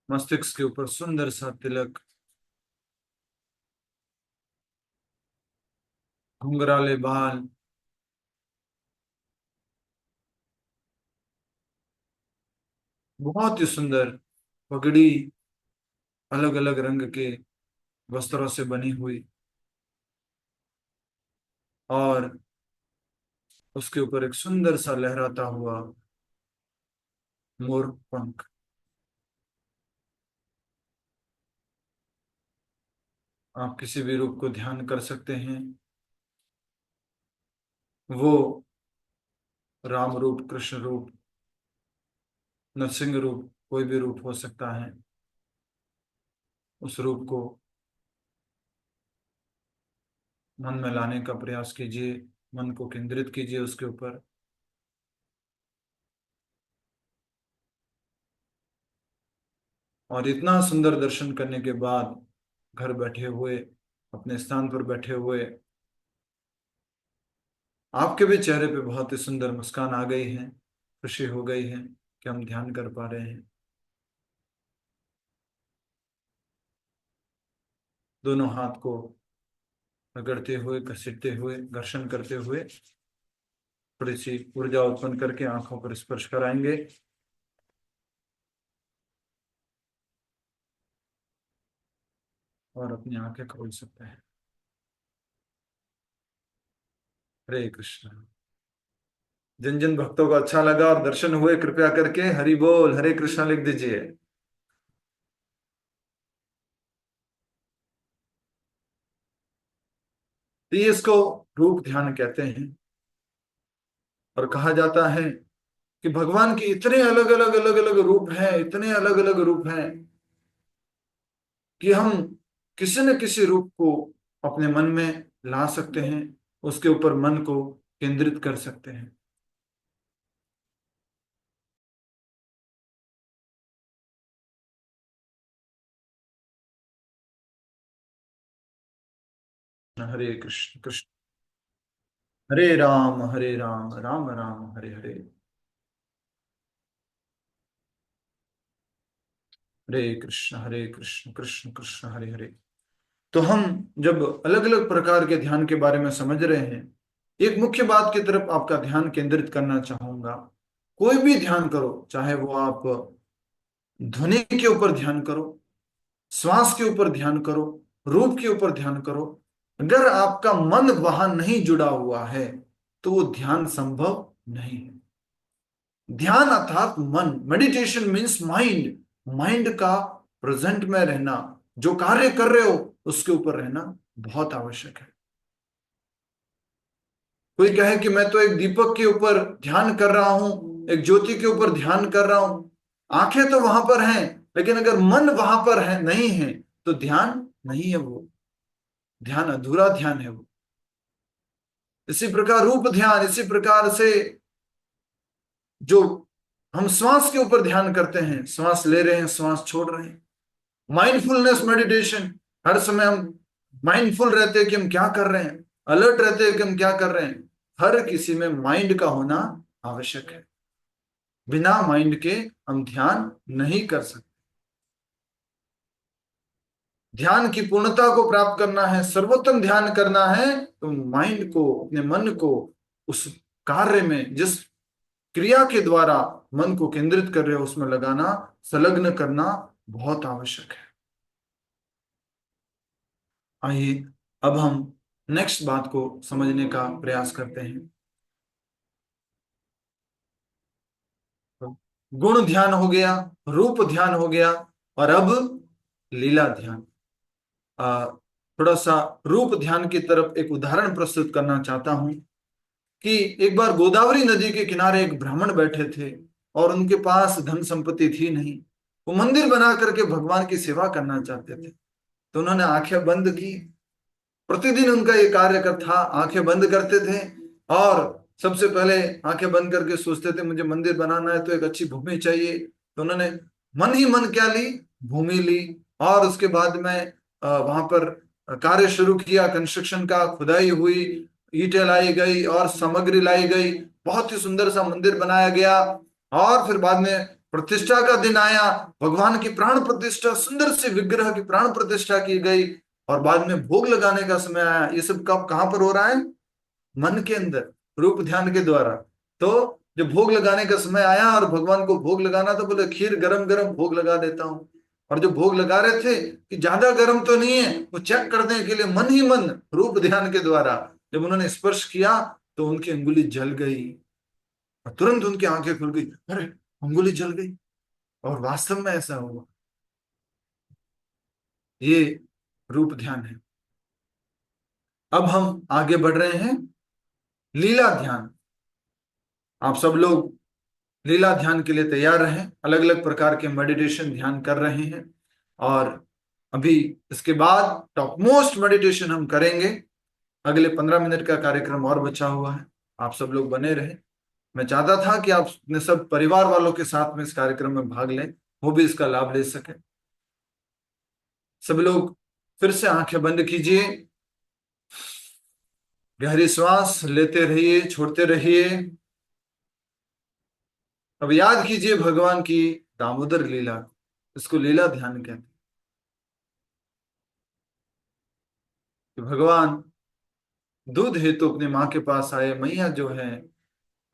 मस्तिष्क के ऊपर सुंदर सा तिलक, घुंघराले बाल, बहुत ही सुंदर पगड़ी, अलग अलग रंग के वस्त्रों से बनी हुई, और उसके ऊपर एक सुंदर सा लहराता हुआ मोर पंख। आप किसी भी रूप को ध्यान कर सकते हैं। वो राम रूप, कृष्ण रूप, नरसिंह रूप, कोई भी रूप हो सकता है। उस रूप को मन में लाने का प्रयास कीजिए, मन को केंद्रित कीजिए उसके ऊपर। और इतना सुंदर दर्शन करने के बाद घर बैठे हुए, अपने स्थान पर बैठे हुए, आपके भी चेहरे पे बहुत ही सुंदर मुस्कान आ गई है, खुशी हो गई है कि हम ध्यान कर पा रहे हैं। दोनों हाथ को रगड़ते हुए, घसीटते हुए, घर्षण करते हुए थोड़ी सी ऊर्जा उत्पन्न करके आंखों पर स्पर्श कराएंगे। और अपनी आंखें खोल सकते हैं। हरे कृष्ण। जिन जिन भक्तों को अच्छा लगा और दर्शन हुए, कृपया करके हरि बोल, हरे कृष्णा लिख दीजिए। तो ये इसको रूप ध्यान कहते हैं। और कहा जाता है कि भगवान के इतने अलग अलग अलग अलग रूप हैं, इतने अलग अलग रूप हैं, कि हम किसी न किसी रूप को अपने मन में ला सकते हैं, उसके ऊपर मन को केंद्रित कर सकते हैं। हरे कृष्ण कृष्ण हरे राम राम राम हरे हरे। हरे कृष्ण कृष्ण कृष्ण हरे हरे। तो हम जब अलग अलग प्रकार के ध्यान के बारे में समझ रहे हैं, एक मुख्य बात की तरफ आपका ध्यान केंद्रित करना चाहूंगा। कोई भी ध्यान करो, चाहे वो आप ध्वनि के ऊपर ध्यान करो, श्वास के ऊपर ध्यान करो, रूप के ऊपर ध्यान करो, अगर आपका मन वहां नहीं जुड़ा हुआ है तो वो ध्यान संभव नहीं है। ध्यान अर्थात मन, मेडिटेशन मीन्स माइंड, माइंड का प्रेजेंट में रहना, जो कार्य कर रहे हो उसके ऊपर रहना बहुत आवश्यक है। कोई कहे कि मैं तो एक दीपक के ऊपर ध्यान कर रहा हूं, एक ज्योति के ऊपर ध्यान कर रहा हूं, आंखें तो वहां पर हैं, लेकिन अगर मन वहां पर है नहीं है तो ध्यान नहीं है, वो ध्यान अधूरा ध्यान है वो। इसी प्रकार रूप ध्यान, इसी प्रकार से जो हम श्वास के ऊपर ध्यान करते हैं, श्वास ले रहे हैं, श्वास छोड़ रहे हैं, माइंडफुलनेस मेडिटेशन, हर समय हम माइंडफुल रहते हैं कि हम क्या कर रहे हैं, अलर्ट रहते हैं कि हम क्या कर रहे हैं। हर किसी में माइंड का होना आवश्यक है। बिना माइंड के हम ध्यान नहीं कर सकते। ध्यान की पूर्णता को प्राप्त करना है, सर्वोत्तम ध्यान करना है, तो माइंड को, अपने मन को उस कार्य में, जिस क्रिया के द्वारा मन को केंद्रित कर रहे हो उसमें लगाना, संलग्न करना बहुत आवश्यक है। आइए अब हम नेक्स्ट बात को समझने का प्रयास करते हैं। गुण ध्यान हो गया, रूप ध्यान हो गया, और अब लीला ध्यान। थोड़ा सा रूप ध्यान की तरफ एक उदाहरण प्रस्तुत करना चाहता हूं कि एक बार गोदावरी नदी के किनारे एक ब्राह्मण बैठे थे और उनके पास धन संपत्ति थी नहीं। वो मंदिर बना करके भगवान की सेवा करना चाहते थे। तो उन्होंने आंखें बंद की। प्रतिदिन उनका ये कार्य कर था, आंखें बंद करते थे और सबसे पहले आंखें बंद करके सोचते थे मुझे मंदिर बनाना है तो एक अच्छी भूमि चाहिए। तो उन्होंने मन ही मन क्या ली, भूमि ली, और उसके बाद में वहां पर कार्य शुरू किया, कंस्ट्रक्शन का, खुदाई हुई, ईंटें लाई गई और सामग्री लाई गई, बहुत ही सुंदर सा मंदिर बनाया गया। और फिर बाद में प्रतिष्ठा का दिन आया, भगवान की प्राण प्रतिष्ठा, सुंदर से विग्रह की प्राण प्रतिष्ठा की गई। और बाद में भोग लगाने का समय आया। ये सब कब कहां पर हो रहा है? मन के अंदर, रूप ध्यान के द्वारा। तो जब भोग लगाने का समय आया और भगवान को भोग लगाना, तो बोले खीर गरम गरम भोग लगा देता हूं। और जो भोग लगा रहे थे कि ज्यादा गर्म तो नहीं है, वो चेक करने के लिए मन ही मन रूप ध्यान के द्वारा जब उन्होंने स्पर्श किया, तो उनकी अंगुली जल गई और तुरंत उनकी आंखें खुल गई। अरे, अंगुली जल गई! और वास्तव में ऐसा हुआ। ये रूप ध्यान है। अब हम आगे बढ़ रहे हैं, लीला ध्यान। आप सब लोग लीला ध्यान के लिए तैयार रहें। अलग अलग प्रकार के मेडिटेशन ध्यान कर रहे हैं। और अभी इसके बाद टॉप मोस्ट मेडिटेशन हम करेंगे। अगले 15 मिनट का कार्यक्रम और बचा हुआ है। आप सब लोग बने रहे। मैं चाहता था कि आप अपने सब परिवार वालों के साथ में इस कार्यक्रम में भाग लें, वो भी इसका लाभ ले सके। सब लोग फिर से आंखें बंद कीजिए, गहरी श्वास लेते रहिए, छोड़ते रहिए। अब याद कीजिए भगवान की दामोदर लीला। इसको लीला ध्यान कहते हैं कि भगवान दूध हेतु अपनी माँ के पास आए। मैया जो है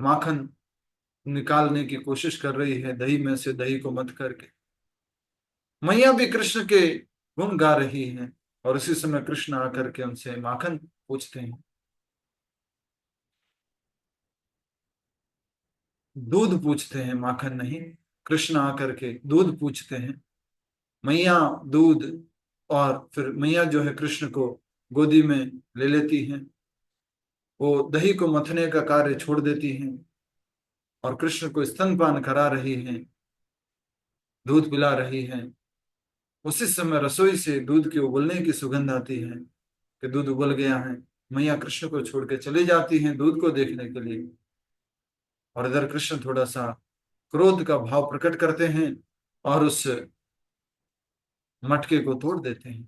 माखन निकालने की कोशिश कर रही है दही में से, दही को मत करके। मैया भी कृष्ण के गुण गा रही हैं। और उसी समय कृष्ण आकर के उनसे माखन पूछते हैं। दूध पूछते हैं, माखन नहीं। कृष्ण आकर के दूध पूछते हैं। मैया दूध, और फिर मैया जो है कृष्ण को गोदी में ले लेती हैं। वो दही को मथने का कार्य छोड़ देती हैं और कृष्ण को स्तनपान करा रही हैं, दूध पिला रही हैं। उसी समय रसोई से दूध के उबलने की सुगंध आती है कि दूध उबल गया है। मैया कृष्ण को छोड़ के चली जाती हैं दूध को देखने के लिए। और इधर कृष्ण थोड़ा सा क्रोध का भाव प्रकट करते हैं और उस मटके को तोड़ देते हैं।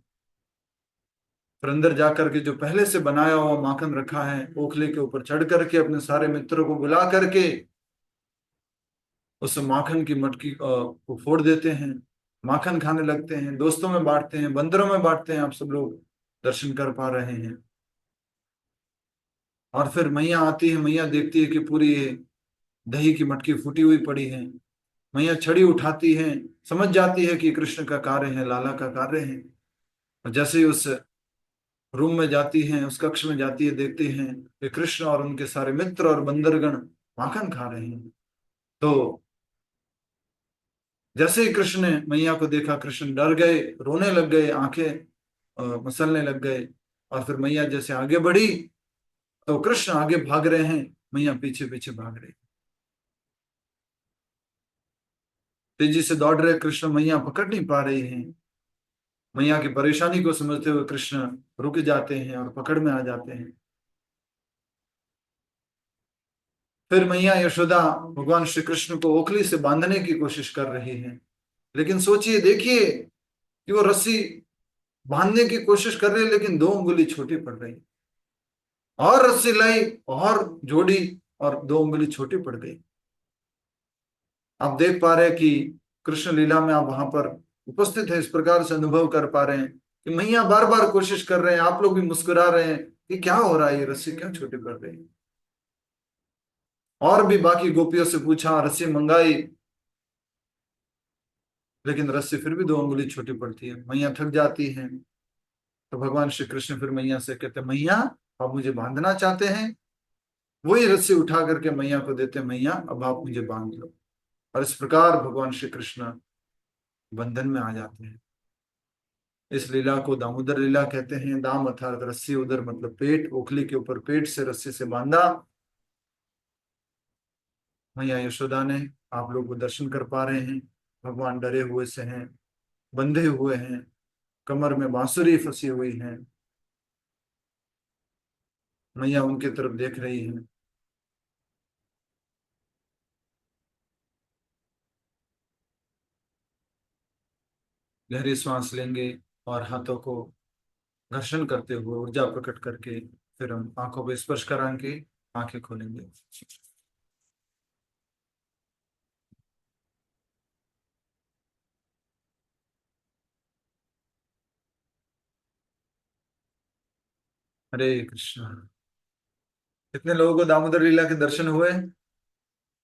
फिर अंदर जाकर के जो पहले से बनाया हुआ माखन रखा है, ओखले के ऊपर चढ़ करके अपने सारे मित्रों को बुला करके उस माखन की मटकी को फोड़ देते हैं। माखन खाने लगते हैं, दोस्तों में बांटते हैं, बंदरों में बांटते हैं। आप सब लोग दर्शन कर पा रहे हैं। और फिर मैया आती है। मैया देखती है कि पूरी ये दही की मटकी फूटी हुई पड़ी है। मैया छड़ी उठाती है, समझ जाती है कि कृष्ण का कार्य है, लाला का कार्य है। और जैसे ही उस रूम में जाती हैं, उस कक्ष में जाती है, देखती हैं कि कृष्ण और उनके सारे मित्र और बंदरगण माखन खा रहे हैं। तो जैसे ही कृष्ण ने मैया को देखा, कृष्ण डर गए, रोने लग गए, आंखें मसलने लग गए। और फिर मैया जैसे आगे बढ़ी, तो कृष्ण आगे भाग रहे हैं, मैया पीछे पीछे भाग रही। तेजी से दौड़ रहे कृष्ण, मैया पकड़ नहीं पा रही हैं। मैया की परेशानी को समझते हुए कृष्ण रुक जाते हैं और पकड़ में आ जाते हैं। फिर मैया यशोदा भगवान श्री कृष्ण को ओखली से बांधने की कोशिश कर रही है। लेकिन सोचिए, देखिए कि वो रस्सी बांधने की कोशिश कर रही है, लेकिन 2 उंगली छोटी पड़ रही। और रस्सी लाई और जोड़ी, और 2 उंगली छोटी पड़ गई। आप देख पा रहे हैं कि कृष्ण लीला में आप वहां पर उपस्थित है, इस प्रकार से अनुभव कर पा रहे हैं कि मैया बार बार कोशिश कर रहे हैं। आप लोग भी मुस्कुरा रहे हैं कि क्या हो रहा है, ये रस्सी क्यों छोटी पड़ रही है। और भी बाकी गोपियों से पूछा, रस्सी मंगाई, लेकिन रस्सी फिर भी 2 उंगली छोटी पड़ती है। मैया थक जाती है। तो भगवान श्री कृष्ण फिर मैया से कहते, मैया आप मुझे बांधना चाहते हैं? वही रस्सी उठा करके मैया को देते, मैया अब आप मुझे बांध लो। और इस प्रकार भगवान श्री कृष्ण बंधन में आ जाते हैं। इस लीला को दामोदर लीला कहते हैं। दाम अर्थात रस्सी, उदर मतलब पेट, ओखली के ऊपर पेट से रस्सी से बांधा मैया यशोदा ने। आप लोग वो दर्शन कर पा रहे हैं। भगवान डरे हुए से हैं, बंधे हुए हैं, कमर में बांसुरी फंसी हुई है। मैया उनके तरफ देख रही है। गहरी सांस लेंगे और हाथों को घर्षण करते हुए ऊर्जा प्रकट करके फिर हम आंखों पे स्पर्श करा के आंखें खोलेंगे। हरे कृष्णा। कितने लोगों को दामोदर लीला के दर्शन हुए?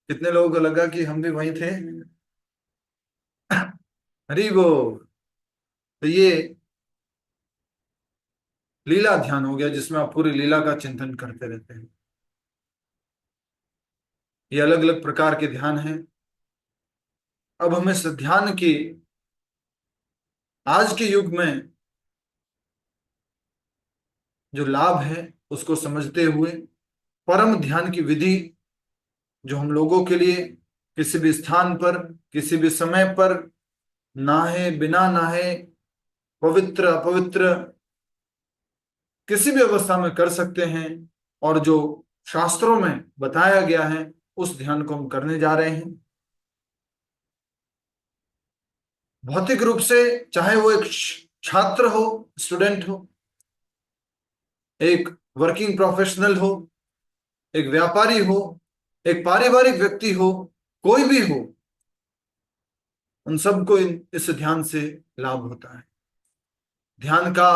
कितने लोगों को लगा कि हम भी वहीं थे? हरि बोल। तो ये लीला ध्यान हो गया, जिसमें आप पूरी लीला का चिंतन करते रहते हैं। ये अलग अलग प्रकार के ध्यान हैं। अब हमें इस ध्यान की आज के युग में जो लाभ है उसको समझते हुए परम ध्यान की विधि, जो हम लोगों के लिए किसी भी स्थान पर, किसी भी समय पर, नहाए बिना नहाए, पवित्र अपवित्र, किसी भी अवस्था में कर सकते हैं, और जो शास्त्रों में बताया गया है उस ध्यान को हम करने जा रहे हैं। भौतिक रूप से चाहे वो एक छात्र हो, स्टूडेंट हो, एक वर्किंग प्रोफेशनल हो, एक व्यापारी हो, एक पारिवारिक व्यक्ति हो, कोई भी हो, उन सबको इस ध्यान से लाभ होता है। ध्यान का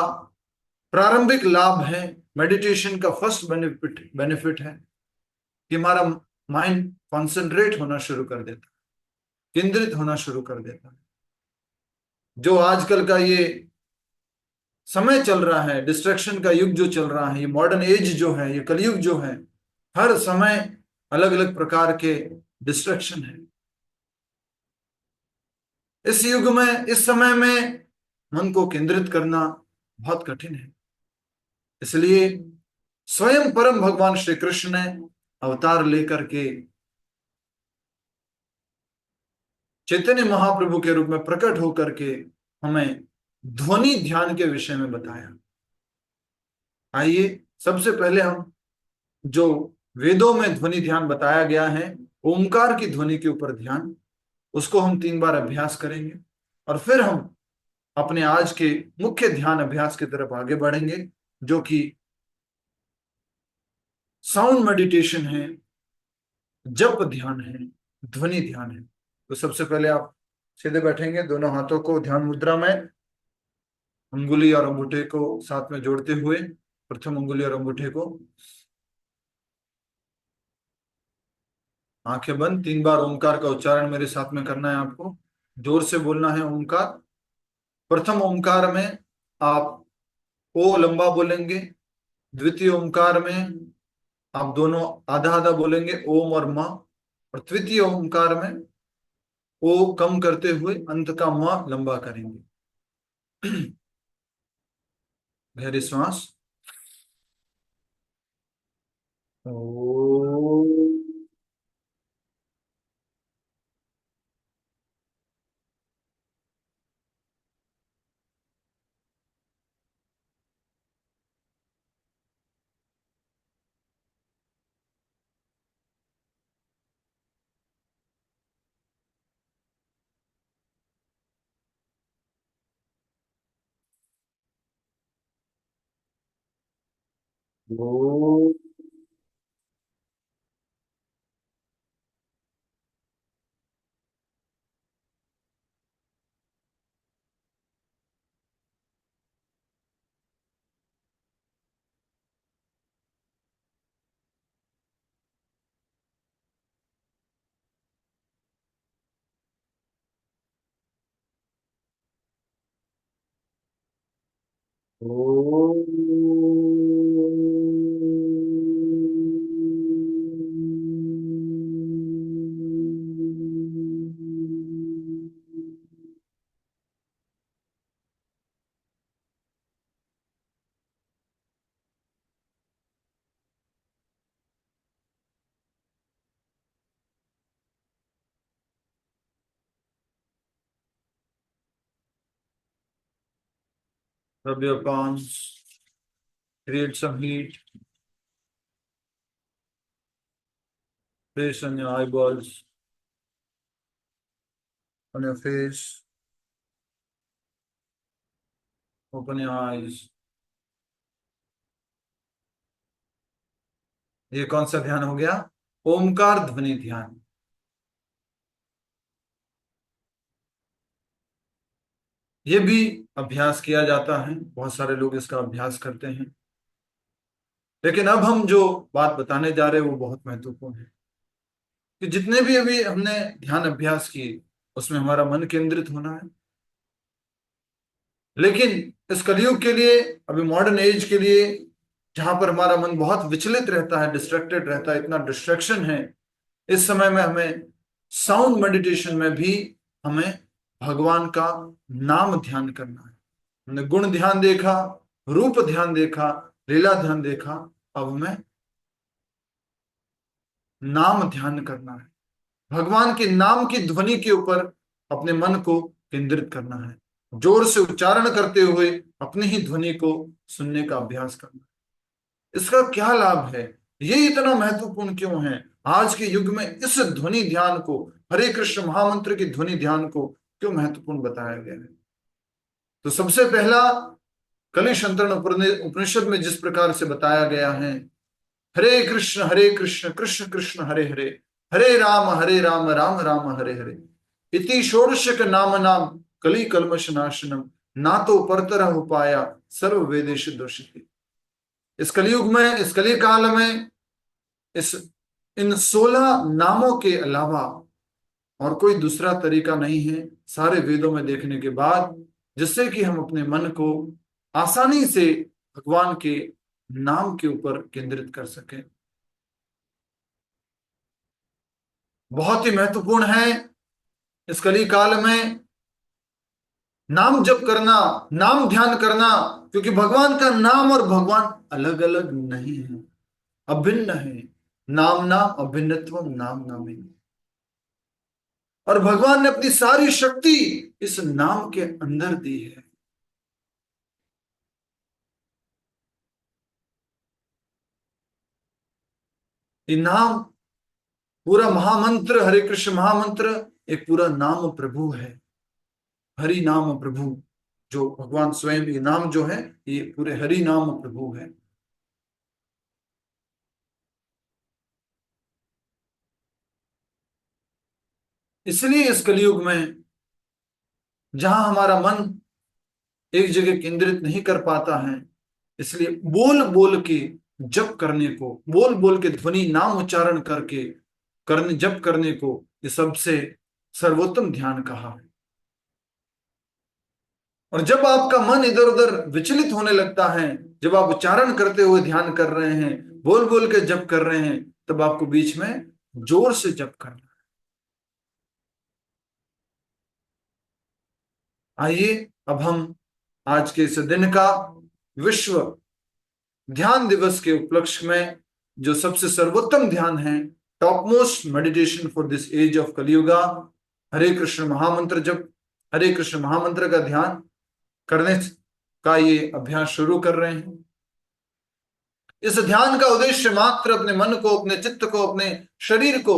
प्रारंभिक लाभ है, मेडिटेशन का फर्स्ट बेनिफिट बेनिफिट है कि हमारा माइंड कॉन्सेंट्रेट होना शुरू कर देता है, केंद्रित होना शुरू कर देता है। जो आजकल का ये समय चल रहा है, डिस्ट्रैक्शन का युग जो चल रहा है, ये मॉडर्न एज जो है, ये कलयुग जो है, हर समय अलग अलग प्रकार के डिस्ट्रैक्शन है। इस युग में, इस समय में मन को केंद्रित करना बहुत कठिन है। इसलिए स्वयं परम भगवान श्री कृष्ण ने अवतार लेकर के चैतन्य महाप्रभु के रूप में प्रकट होकर के हमें ध्वनि ध्यान के विषय में बताया। आइए सबसे पहले हम, जो वेदों में ध्वनि ध्यान बताया गया है, ओमकार की ध्वनि के ऊपर ध्यान, उसको हम 3 बार अभ्यास करेंगे, और फिर हम अपने आज के मुख्य ध्यान अभ्यास की तरफ आगे बढ़ेंगे, जो कि साउंड मेडिटेशन है, जप ध्यान है, ध्वनि ध्यान है। तो सबसे पहले आप सीधे बैठेंगे, दोनों हाथों को ध्यान मुद्रा में, अंगुली और अंगूठे को साथ में जोड़ते हुए, प्रथम अंगुली और अंगूठे को, आंखें बंद, 3 बार ओंकार का उच्चारण मेरे साथ में करना है आपको। जोर से बोलना है ओंकार। प्रथम ओंकार में आप ओ लंबा बोलेंगे, द्वितीय ओंकार में आप दोनों आधा आधा बोलेंगे, ओम और माँ, और तृतीय ओंकार में ओ कम करते हुए अंत का माँ लंबा करेंगे। गहरी श्वास। ओ। ओ। ओ। Rub your palms, create some heat, place on your eyeballs, on your face, open your eyes. ये कौन सा ध्यान हो गया? ओमकार ध्वनि ध्यान। ये भी अभ्यास किया जाता है, बहुत सारे लोग इसका अभ्यास करते हैं। लेकिन अब हम जो बात बताने जा रहे हैं वो बहुत महत्वपूर्ण है, कि जितने भी अभी हमने ध्यान अभ्यास किए उसमें हमारा मन केंद्रित होना है। लेकिन इस कलयुग के लिए, अभी मॉडर्न एज के लिए, जहां पर हमारा मन बहुत विचलित रहता है, डिस्ट्रैक्टेड रहता है, इतना डिस्ट्रैक्शन है, इस समय में हमें साउंड मेडिटेशन में भी हमें भगवान का नाम ध्यान करना है। हमने गुण ध्यान देखा, रूप ध्यान देखा, लीला ध्यान देखा, अब हमें नाम ध्यान करना है। भगवान के नाम की ध्वनि के ऊपर अपने मन को केंद्रित करना है, जोर से उच्चारण करते हुए अपनी ही ध्वनि को सुनने का अभ्यास करना है। इसका क्या लाभ है, ये इतना महत्वपूर्ण क्यों है? आज के युग में इस ध्वनि ध्यान को, हरे कृष्ण महामंत्र की ध्वनि ध्यान को क्यों महत्वपूर्ण बताया गया है? तो सबसे पहला, कलिश अंतरण उपनिषद में जिस प्रकार से बताया गया है, हरे कृष्ण कृष्ण कृष्ण हरे हरे, हरे राम राम राम हरे हरे, इति षोडशक नाम नाम कली कल्मष नाशनम, ना तो परतर हो पाया सर्व वेदेश दोषित। इस कलयुग में, इस कली काल में, इस इन 16 नामों के अलावा और कोई दूसरा तरीका नहीं है सारे वेदों में देखने के बाद, जिससे कि हम अपने मन को आसानी से भगवान के नाम के ऊपर केंद्रित कर सकें। बहुत ही महत्वपूर्ण है इस कली काल में नाम जप करना, नाम ध्यान करना, क्योंकि भगवान का नाम और भगवान अलग अलग नहीं है, अभिन्न है। नाम नाम अभिन्नत्व नाम नामे। और भगवान ने अपनी सारी शक्ति इस नाम के अंदर दी है। ये नाम, पूरा महामंत्र, हरे कृष्ण महामंत्र एक पूरा नाम प्रभु है। हरि नाम प्रभु, जो भगवान स्वयं, ये नाम जो है ये पूरे हरि नाम प्रभु है। इसलिए इस कलयुग में जहां हमारा मन एक जगह केंद्रित नहीं कर पाता है, इसलिए बोल बोल के जप करने को, बोल बोल के ध्वनि नाम उच्चारण करके करने, जप करने को, ये सबसे सर्वोत्तम ध्यान कहा है। और जब आपका मन इधर उधर विचलित होने लगता है, जब आप उच्चारण करते हुए ध्यान कर रहे हैं, बोल बोल के जप कर रहे हैं, तब आपको बीच में जोर से जप करना है। आइए अब हम आज के इस दिन का, विश्व ध्यान दिवस के उपलक्ष्य में, जो सबसे सर्वोत्तम ध्यान है, top most meditation for this age of Kaliyuga, Hare Krishna महामंत्र जप, हरे कृष्ण महामंत्र का ध्यान करने का ये अभ्यास शुरू कर रहे हैं। इस ध्यान का उद्देश्य मात्र अपने मन को, अपने चित्त को, अपने शरीर को,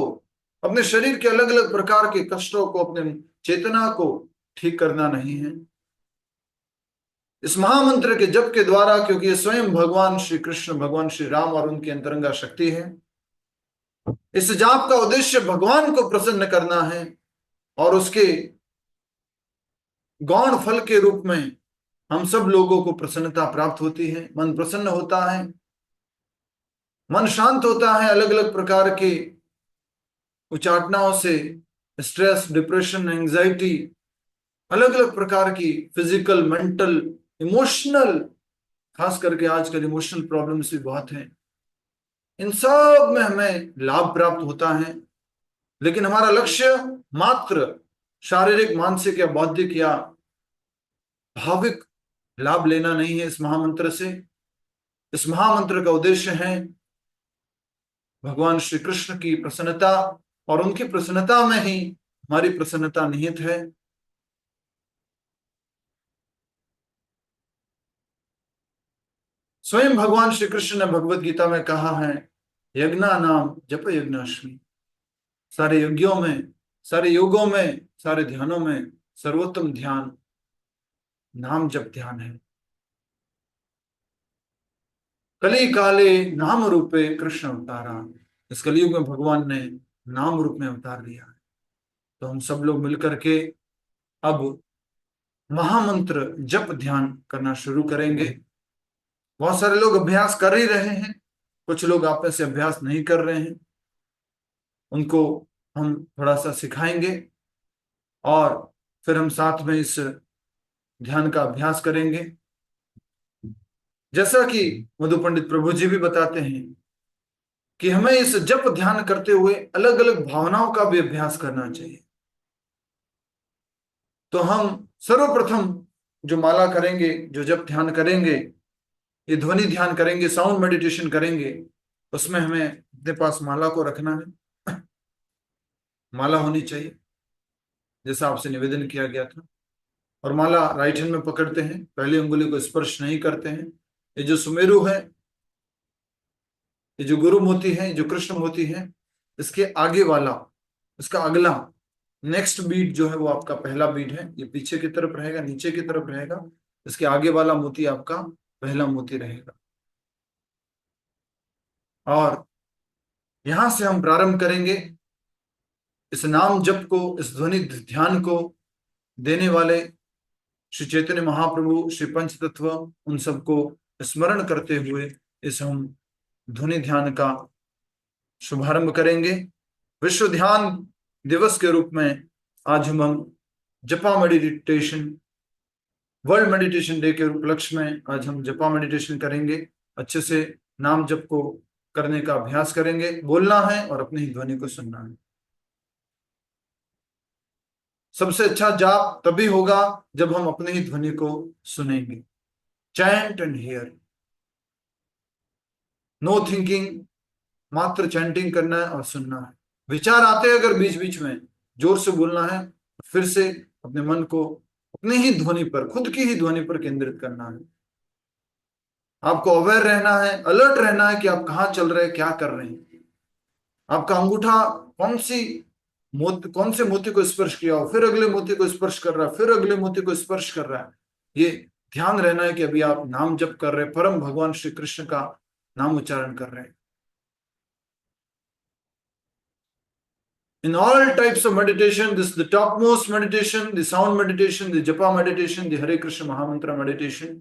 अपने शरीर के अलग अलग प्रकार के कष्टों को, अपने चेतना को ठीक करना नहीं है। इस महामंत्र के जप के द्वारा, क्योंकि ये स्वयं भगवान श्री कृष्ण, भगवान श्री राम और उनकी अंतरंगा शक्ति है, इस जाप का उद्देश्य भगवान को प्रसन्न करना है, और उसके गौण फल के रूप में हम सब लोगों को प्रसन्नता प्राप्त होती है, मन प्रसन्न होता है, मन शांत होता है, अलग अलग प्रकार के उचाटनाओं से, स्ट्रेस, डिप्रेशन, एंजाइटी, अलग अलग प्रकार की फिजिकल, मेंटल, इमोशनल, खास करके आजकल इमोशनल प्रॉब्लम्स भी बहुत हैं, इन सब में हमें लाभ प्राप्त होता है। लेकिन हमारा लक्ष्य मात्र शारीरिक, मानसिक या बौद्धिक या भाविक लाभ लेना नहीं है इस महामंत्र से। इस महामंत्र का उद्देश्य है भगवान श्री कृष्ण की प्रसन्नता, और उनकी प्रसन्नता में ही हमारी प्रसन्नता निहित है। स्वयं भगवान श्री कृष्ण ने भगवत गीता में कहा है, यज्ञा नाम जप यज्ञाश्मी। सारे यज्ञों में, सारे योगों में, सारे ध्यानों में सर्वोत्तम ध्यान नाम जप ध्यान है। कली काले नाम रूपे कृष्ण अवतारा। इस कलयुग में भगवान ने नाम रूप में अवतार लिया है। तो हम सब लोग मिलकर के अब महामंत्र जप ध्यान करना शुरू करेंगे। बहुत सारे लोग अभ्यास कर ही रहे हैं, कुछ लोग आप में से अभ्यास नहीं कर रहे हैं, उनको हम थोड़ा सा सिखाएंगे और फिर हम साथ में इस ध्यान का अभ्यास करेंगे। जैसा कि मधु पंडित प्रभु जी भी बताते हैं कि हमें इस जप ध्यान करते हुए अलग अलग भावनाओं का भी अभ्यास करना चाहिए। तो हम सर्वप्रथम जो माला करेंगे, जो जप ध्यान करेंगे, ये ध्वनि ध्यान करेंगे, साउंड मेडिटेशन करेंगे, उसमें हमें अपने पास माला को रखना है। माला होनी चाहिए जैसा आपसे निवेदन किया गया था। और माला राइट हैंड में पकड़ते हैं, पहली उंगली को स्पर्श नहीं करते हैं। ये जो सुमेरु है, ये जो गुरु मोती है, जो कृष्ण मोती है, इसके आगे वाला, इसका अगला नेक्स्ट बीट जो है वो आपका पहला बीट है। ये पीछे की तरफ रहेगा, नीचे की तरफ रहेगा। इसके आगे वाला मोती आपका पहला मोती रहेगा। और यहां से हम प्रारंभ करेंगे इस नाम जप को, इस ध्वनि ध्यान को देने वाले श्री चैतन्य महाप्रभु, श्री पंच तत्व, उन सबको स्मरण करते हुए इस हम ध्वनि ध्यान का शुभारंभ करेंगे। विश्व ध्यान दिवस के रूप में आज हम जपा मेडिटेशन, वर्ल्ड मेडिटेशन डे के उपलक्ष्य में आज हम जपा मेडिटेशन करेंगे। अच्छे से नाम जप को करने का अभ्यास करेंगे, बोलना है और अपनी ही ध्वनि को सुनना है। सबसे अच्छा जाप तभी होगा जब हम अपनी ही ध्वनि को सुनेंगे। Chant and hear, no thinking, मात्र चैंटिंग करना है और सुनना है। विचार आते हैं अगर बीच बीच में, जोर से बोलना है, फिर से अपने मन को अपनी ही ध्वनि पर, खुद की ही ध्वनि पर केंद्रित करना है। आपको अवेयर रहना है, अलर्ट रहना है कि आप कहाँ चल रहे हैं, क्या कर रहे हैं। आपका अंगूठा कौन से मोती को स्पर्श किया हो, फिर अगले मोती को स्पर्श कर रहा है, फिर अगले मोती को स्पर्श कर रहा है। ये ध्यान रहना है कि अभी आप नाम जप कर रहे हैं, परम भगवान श्री कृष्ण का नाम उच्चारण कर रहे हैं। In all types of meditation, this is the topmost meditation, the sound meditation, the japa meditation, the Hare Krishna Mahamantra meditation.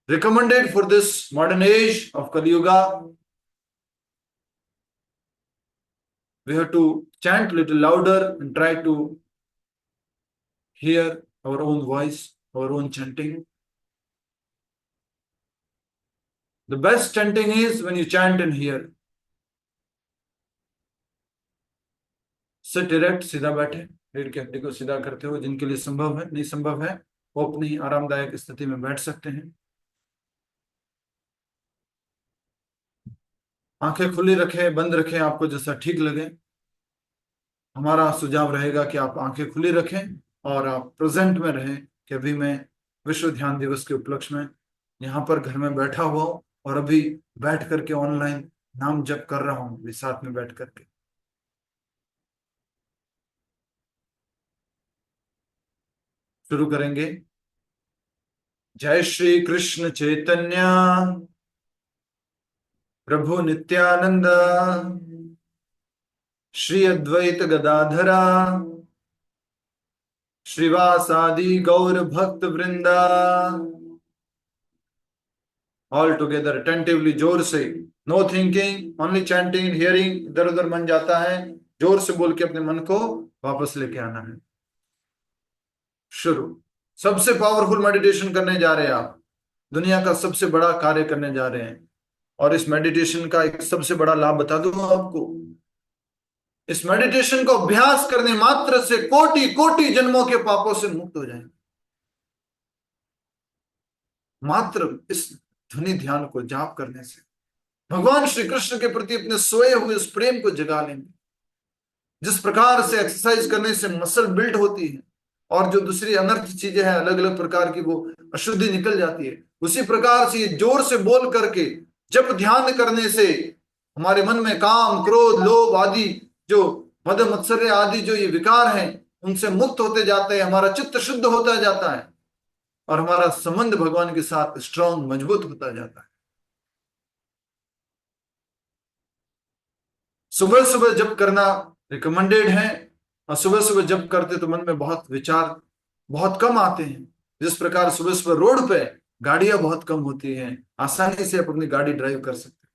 Recommended for this modern age of Kali Yuga. We have to chant a little louder and try to hear our own voice, our own chanting. The best chanting is when you chant and hear. Sit erect, सीधा बैठे, रीढ़ की हड्डी को सीधा करते हुए। जिनके लिए संभव है, नहीं संभव है, वो अपनी आरामदायक स्थिति में बैठ सकते हैं। आंखें खुली रखें, बंद रखें, आपको जैसा ठीक लगे। हमारा सुझाव रहेगा कि आप आंखें खुली रखें और आप प्रेजेंट में रहें कि अभी मैं विश्व ध्यान दिवस के उपलक्ष्य में यहाँ पर घर में बैठा हुआ हूँ और अभी बैठ करके ऑनलाइन नाम जप कर रहा हूँ, अभी साथ में बैठ करके। शुरू करेंगे। जय श्री कृष्ण चैतन्य प्रभु नित्यानंद, श्री अद्वैत गदाधरा, श्रीवासादि गौर भक्त वृंदा। ऑल टुगेदर अटेंटिवली, जोर से। No thinking, only chanting, hearing. इधर उधर मन जाता है, जोर से बोल के अपने मन को वापस लेके आना है। शुरू। सबसे पावरफुल मेडिटेशन करने जा रहे हैं आप, दुनिया का सबसे बड़ा कार्य करने जा रहे हैं। और इस मेडिटेशन का एक सबसे बड़ा लाभ बता दूं आपको। इस मेडिटेशन को अभ्यास करने मात्र से कोटि कोटि जन्मों के पापों से मुक्त हो जाएंगे। मात्र इस ध्वनि ध्यान को जाप करने से भगवान श्री कृष्ण के प्रति अपने सोए हुए उस प्रेम को जगा लेंगे। जिस प्रकार से एक्सरसाइज करने से मसल बिल्ड होती है और जो दूसरी अनर्थ चीजें हैं, अलग अलग प्रकार की, वो अशुद्धि निकल जाती है, उसी प्रकार से ये जोर से बोल करके जब ध्यान करने से हमारे मन में काम, क्रोध, लोभ आदि जो मद मत्सर्य आदि जो ये विकार हैं, उनसे मुक्त होते जाते हैं। हमारा चित्त शुद्ध होता जाता है और हमारा संबंध भगवान के साथ स्ट्रांग, मजबूत होता जाता है। सुबह सुबह जप करना रिकमेंडेड है, और सुबह सुबह जप करते तो मन में बहुत विचार बहुत कम आते हैं। जिस प्रकार सुबह सुबह रोड पे गाड़ियां बहुत कम होती हैं, आसानी से आप अपनी गाड़ी ड्राइव कर सकते हैं।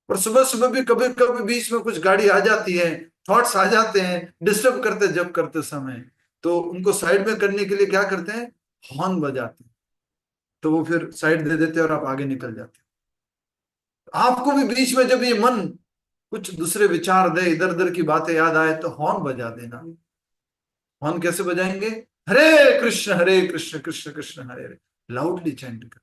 पर सुबह सुबह भी कभी कभी बीच में कुछ गाड़ी आ जाती है, थॉट्स आ जाते हैं, डिस्टर्ब करते जब करते समय, तो उनको साइड में करने के लिए क्या करते हैं, हॉर्न बजाते हैं। तो वो फिर साइड दे देते हैं और आप आगे निकल जाते हैं। आपको भी बीच में जब ये मन कुछ दूसरे विचार दे, इधर उधर की बातें याद आए, तो हॉर्न बजा देना। हॉर्न कैसे बजाएंगे, हरे कृष्ण कृष्ण कृष्ण हरे हरे, लाउडली चैंट कर।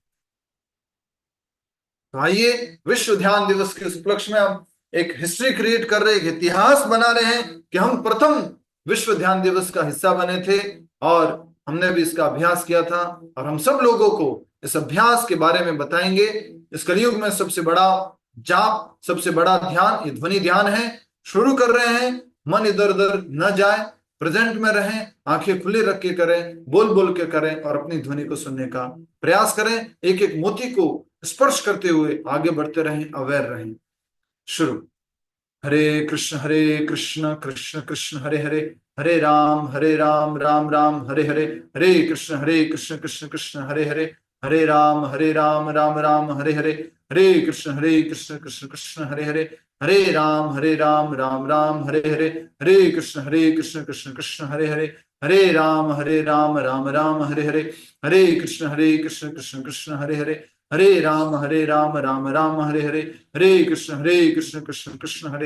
तो आइए, विश्व ध्यान दिवस के इस उपलक्ष्य में हम एक हिस्ट्री क्रिएट कर रहे हैं, एक इतिहास बना रहे हैं कि हम प्रथम विश्व ध्यान दिवस का हिस्सा बने थे, और हमने भी इसका अभ्यास किया था, और हम सब लोगों को इस अभ्यास के बारे में बताएंगे। इस कलयुग में सबसे बड़ा जाप, सबसे बड़ा ध्यान ये ध्वनि ध्यान है। शुरू कर रहे हैं, मन इधर उधर न जाए, प्रेजेंट में रहें, आंखें खुली रख के करें, बोल बोल के करें, और अपनी ध्वनि को सुनने का प्रयास करें। एक एक मोती को स्पर्श करते हुए आगे बढ़ते रहें, अवेयर रहें। शुरू। हरे कृष्ण कृष्ण कृष्ण हरे हरे, हरे राम राम राम हरे हरे, हरे कृष्ण कृष्ण कृष्ण हरे हरे, हरे राम राम राम हरे हरे, हरे कृष्ण कृष्ण कृष्ण हरे हरे, हरे राम राम राम हरे हरे, हरे कृष्ण कृष्ण कृष्ण हरे हरे, हरे राम राम राम हरे हरे, हरे कृष्ण कृष्ण कृष्ण हरे हरे, हरे राम राम राम हरे हरे, हरे कृष्ण कृष्ण कृष्ण हरे हरे, हरे राम राम राम हरे हरे, हरे कृष्ण कृष्ण कृष्ण हरे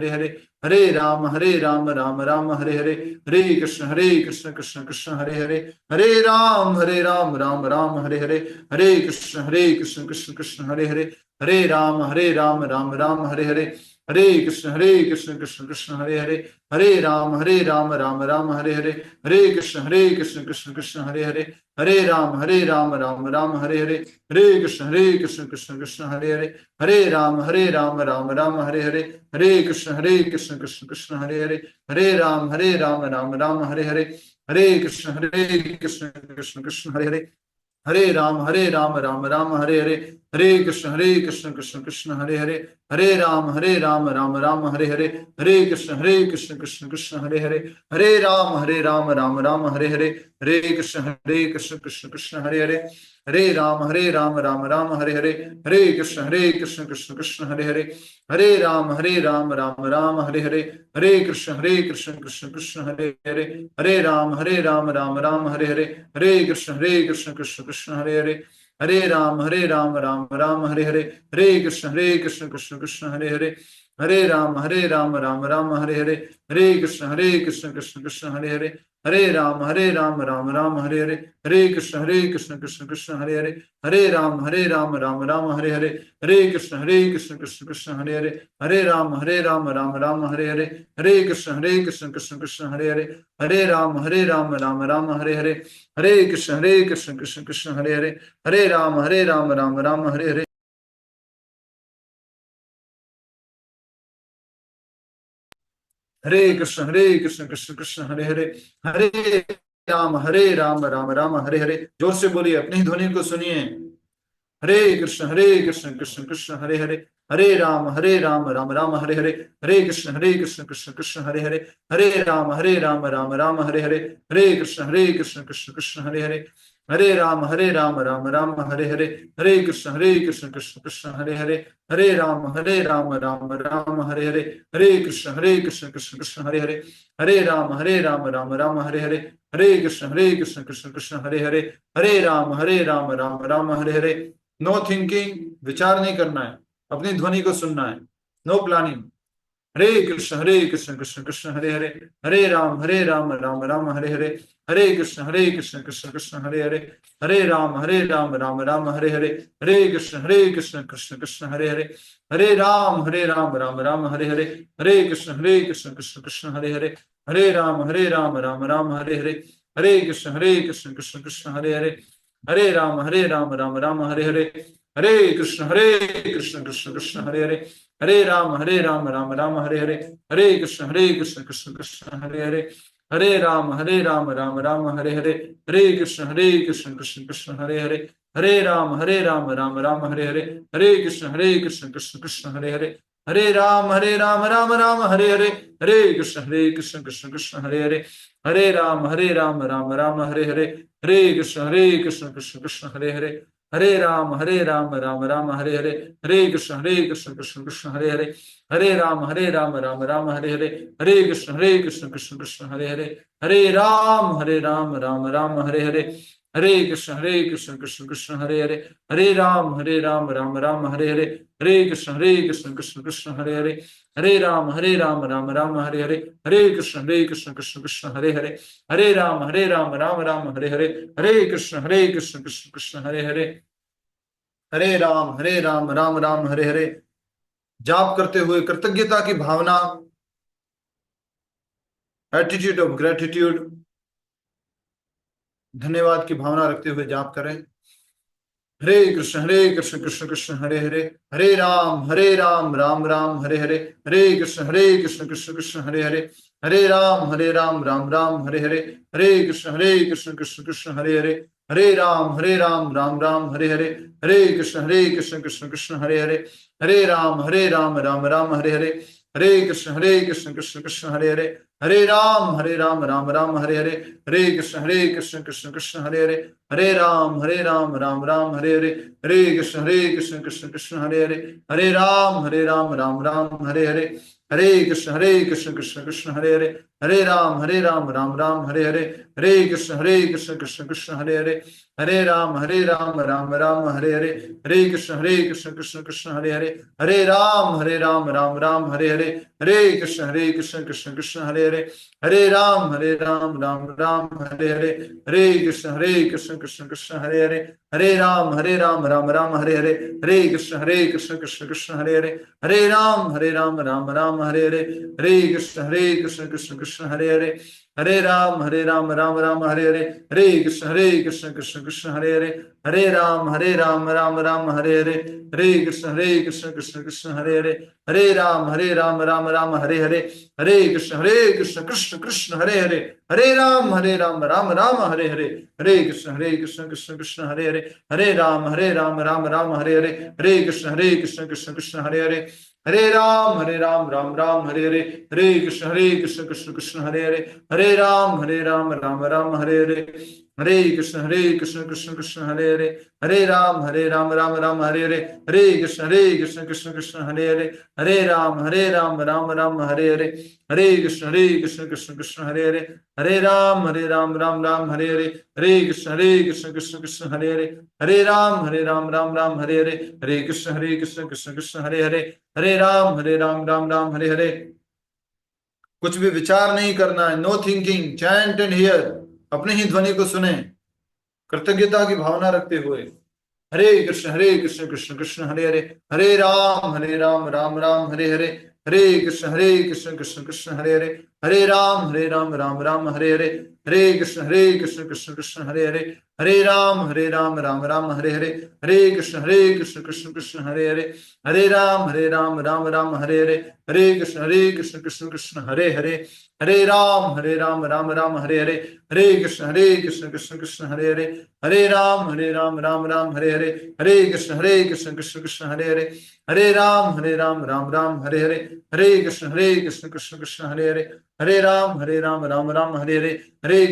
हरे, हरे राम राम राम हरे हरे, हरे कृष्ण कृष्ण कृष्ण हरे हरे, हरे राम राम राम हरे हरे, हरे कृष्ण कृष्ण कृष्ण हरे हरे, हरे राम राम हरे हरे, हरे कृष्ण कृष्ण कृष्ण हरे हरे, हरे राम राम राम हरे हरे, हरे कृष्ण कृष्ण कृष्ण हरे हरे, हरे राम राम हरे हरे, हरे कृष्ण कृष्ण कृष्ण हरे हरे, हरे राम राम राम हरे हरे, हरे कृष्ण कृष्ण कृष्ण हरे हरे, हरे राम राम राम हरे हरे, हरे कृष्ण कृष्ण कृष्ण हरे हरे, हरे राम राम हरे हरे, हरे कृष्ण कृष्ण कृष्ण हरे हरे, हरे राम राम राम हरे हरे, हरे कृष्ण कृष्ण कृष्ण हरे हरे, हरे राम राम राम हरे हरे, हरे कृष्ण कृष्ण कृष्ण हरे हरे, हरे राम राम राम हरे हरे, हरे कृष्ण कृष्ण कृष्ण हरे हरे, हरे राम राम राम हरे हरे, हरे कृष्ण कृष्ण कृष्ण हरे हरे, हरे राम राम राम हरे हरे, हरे कृष्ण कृष्ण कृष्ण हरे हरे, हरे राम राम राम हरे हरे, हरे कृष्ण कृष्ण कृष्ण हरे हरे, हरे राम राम राम हरे हरे, हरे कृष्ण कृष्ण कृष्ण हरे हरे, हरे राम राम राम हरे हरे, हरे कृष्ण कृष्ण कृष्ण हरे हरे, हरे राम राम राम हरे हरे, हरे कृष्ण कृष्ण कृष्ण हरे हरे, हरे राम राम राम हरे हरे, हरे कृष्ण कृष्ण कृष्ण हरे हरे, हरे राम राम राम हरे हरे, हरे कृष्ण कृष्ण कृष्ण हरे हरे, हरे राम राम राम हरे हरे, हरे कृष्ण कृष्ण कृष्ण हरे हरे, हरे राम राम राम हरे हरे। जोर से बोलिए, अपनी ध्वनि को सुनिए। हरे कृष्ण कृष्ण कृष्ण हरे हरे, हरे राम राम राम हरे हरे, हरे कृष्ण कृष्ण कृष्ण हरे हरे, हरे राम राम राम हरे हरे, हरे कृष्ण कृष्ण कृष्ण हरे हरे, हरे राम राम राम हरे हरे, हरे कृष्ण कृष्ण कृष्ण हरे हरे, हरे राम राम राम हरे हरे, हरे कृष्ण कृष्ण कृष्ण हरे हरे, हरे राम राम राम हरे हरे, हरे कृष्ण कृष्ण कृष्ण हरे हरे, हरे राम राम हरे हरे। नो थिंकिंग, विचार नहीं करना है, अपनी ध्वनि को सुनना है। No planning. हरे कृष्ण कृष्ण कृष्ण हरे हरे, हरे राम राम राम हरे हरे, हरे कृष्ण कृष्ण कृष्ण हरे हरे, हरे राम राम राम हरे हरे, हरे कृष्ण कृष्ण कृष्ण हरे हरे, हरे राम राम राम हरे हरे, हरे कृष्ण कृष्ण कृष्ण हरे हरे, हरे राम राम राम हरे हरे, हरे कृष्ण कृष्ण कृष्ण हरे हरे, हरे राम राम हरे हरे, हरे कृष्ण कृष्ण कृष्ण हरे हरे, हरे राम राम राम हरे हरे, हरे कृष्ण कृष्ण कृष्ण हरे हरे, हरे राम राम राम हरे हरे, हरे कृष्ण कृष्ण कृष्ण हरे हरे, हरे राम राम राम हरे हरे, हरे कृष्ण कृष्ण कृष्ण हरे हरे, हरे राम राम राम हरे हरे, हरे कृष्ण कृष्ण कृष्ण हरे हरे, हरे राम राम राम हरे हरे, हरे कृष्ण कृष्ण कृष्ण हरे हरे, हरे राम राम राम हरे हरे, हरे कृष्ण कृष्ण कृष्ण हरे हरे, हरे राम राम राम हरे हरे, हरे कृष्ण कृष्ण कृष्ण हरे हरे, हरे राम राम राम हरे हरे, हरे कृष्ण कृष्ण कृष्ण हरे हरे, हरे राम राम राम हरे हरे, हरे कृष्ण कृष्ण कृष्ण हरे हरे, हरे राम राम राम हरे हरे, हरे कृष्ण कृष्ण कृष्ण हरे हरे, हरे राम राम राम हरे हरे, हरे कृष्ण कृष्ण कृष्ण हरे हरे, हरे राम राम राम हरे हरे। जाप करते हुए कृतज्ञता की भावना, एटीट्यूड ऑफ ग्रेटिट्यूड, धन्यवाद की भावना रखते हुए जाप करें। हरे कृष्ण कृष्ण कृष्ण हरे हरे, हरे राम राम राम हरे हरे, हरे कृष्ण कृष्ण कृष्ण हरे हरे, हरे राम राम राम हरे हरे, हरे कृष्ण कृष्ण कृष्ण हरे हरे, हरे राम राम राम हरे हरे, हरे कृष्ण कृष्ण कृष्ण हरे हरे, हरे राम राम राम हरे हरे, हरे कृष्ण कृष्ण कृष्ण हरे हरे, हरे राम राम राम हरे हरे, हरे कृष्ण कृष्ण कृष्ण हरे हरे, हरे राम राम राम हरे हरे, हरे कृष्ण कृष्ण कृष्ण हरे हरे, हरे राम राम राम हरे हरे, हरे कृष्ण कृष्ण कृष्ण हरे हरे, हरे राम राम राम हरे हरे, हरे कृष्ण कृष्ण कृष्ण हरे हरे, हरे राम राम राम हरे हरे, हरे कृष्ण कृष्ण कृष्ण हरे हरे, हरे राम राम राम हरे हरे, हरे कृष्ण कृष्ण कृष्ण हरे हरे, हरे राम राम राम हरे हरे, हरे कृष्ण कृष्ण कृष्ण हरे हरे, हरे राम राम राम हरे हरे, हरे कृष्ण कृष्ण कृष्ण हरे हरे, हरे राम राम राम हरे हरे, हरे कृष्ण कृष्ण कृष्ण हरे हरे, हरे राम राम राम हरे हरे, हरे कृष्ण कृष्ण कृष्ण हरे हरे, हरे राम राम राम हरे हरे, हरे कृष्ण कृष्ण कृष्ण हरे हरे, हरे राम राम राम हरे हरे, हरे कृष्ण कृष्ण कृष्ण हरे हरे, हरे राम राम राम हरे हरे, हरे कृष्ण कृष्ण कृष्ण हरे हरे, हरे राम राम राम हरे हरे, हरे कृष्ण कृष्ण कृष्ण हरे हरे, हरे राम राम राम हरे हरे, हरे कृष्ण कृष्ण कृष्ण हरे हरे, हरे राम राम राम हरे हरे, हरे कृष्ण कृष्ण कृष्ण हरे हरे, हरे राम राम राम हरे हरे, हरे कृष्ण कृष्ण कृष्ण हरे हरे, हरे राम राम राम हरे हरे, हरे कृष्ण कृष्ण कृष्ण हरे हरे, हरे राम राम राम हरे हरे, हरे कृष्ण कृष्ण कृष्ण हरे हरे, हरे राम राम राम हरे हरे, हरे कृष्ण कृष्ण कृष्ण हरे हरे, हरे राम राम हरे हरे। कुछ भी विचार नहीं करना है, no thinking, chant and hear, अपनी ही ध्वनि को सुने कृतज्ञता की भावना रखते हुए। हरे कृष्ण कृष्ण कृष्ण हरे हरे, हरे राम राम राम हरे हरे, हरे कृष्ण कृष्ण कृष्ण हरे हरे, हरे राम राम राम हरे हरे, हरे कृष्ण कृष्ण कृष्ण हरे हरे, हरे राम राम राम हरे हरे, हरे कृष्ण कृष्ण कृष्ण हरे हरे, हरे राम राम राम हरे हरे, हरे कृष्ण कृष्ण कृष्ण हरे हरे, हरे राम राम राम हरे हरे, हरे कृष्ण कृष्ण कृष्ण हरे हरे, हरे राम राम राम हरे हरे, हरे कृष्ण कृष्ण कृष्ण हरे हरे, हरे राम राम राम हरे हरे, हरे कृष्ण कृष्ण कृष्ण हरे हरे, हरे राम राम राम हरे हरे, हरे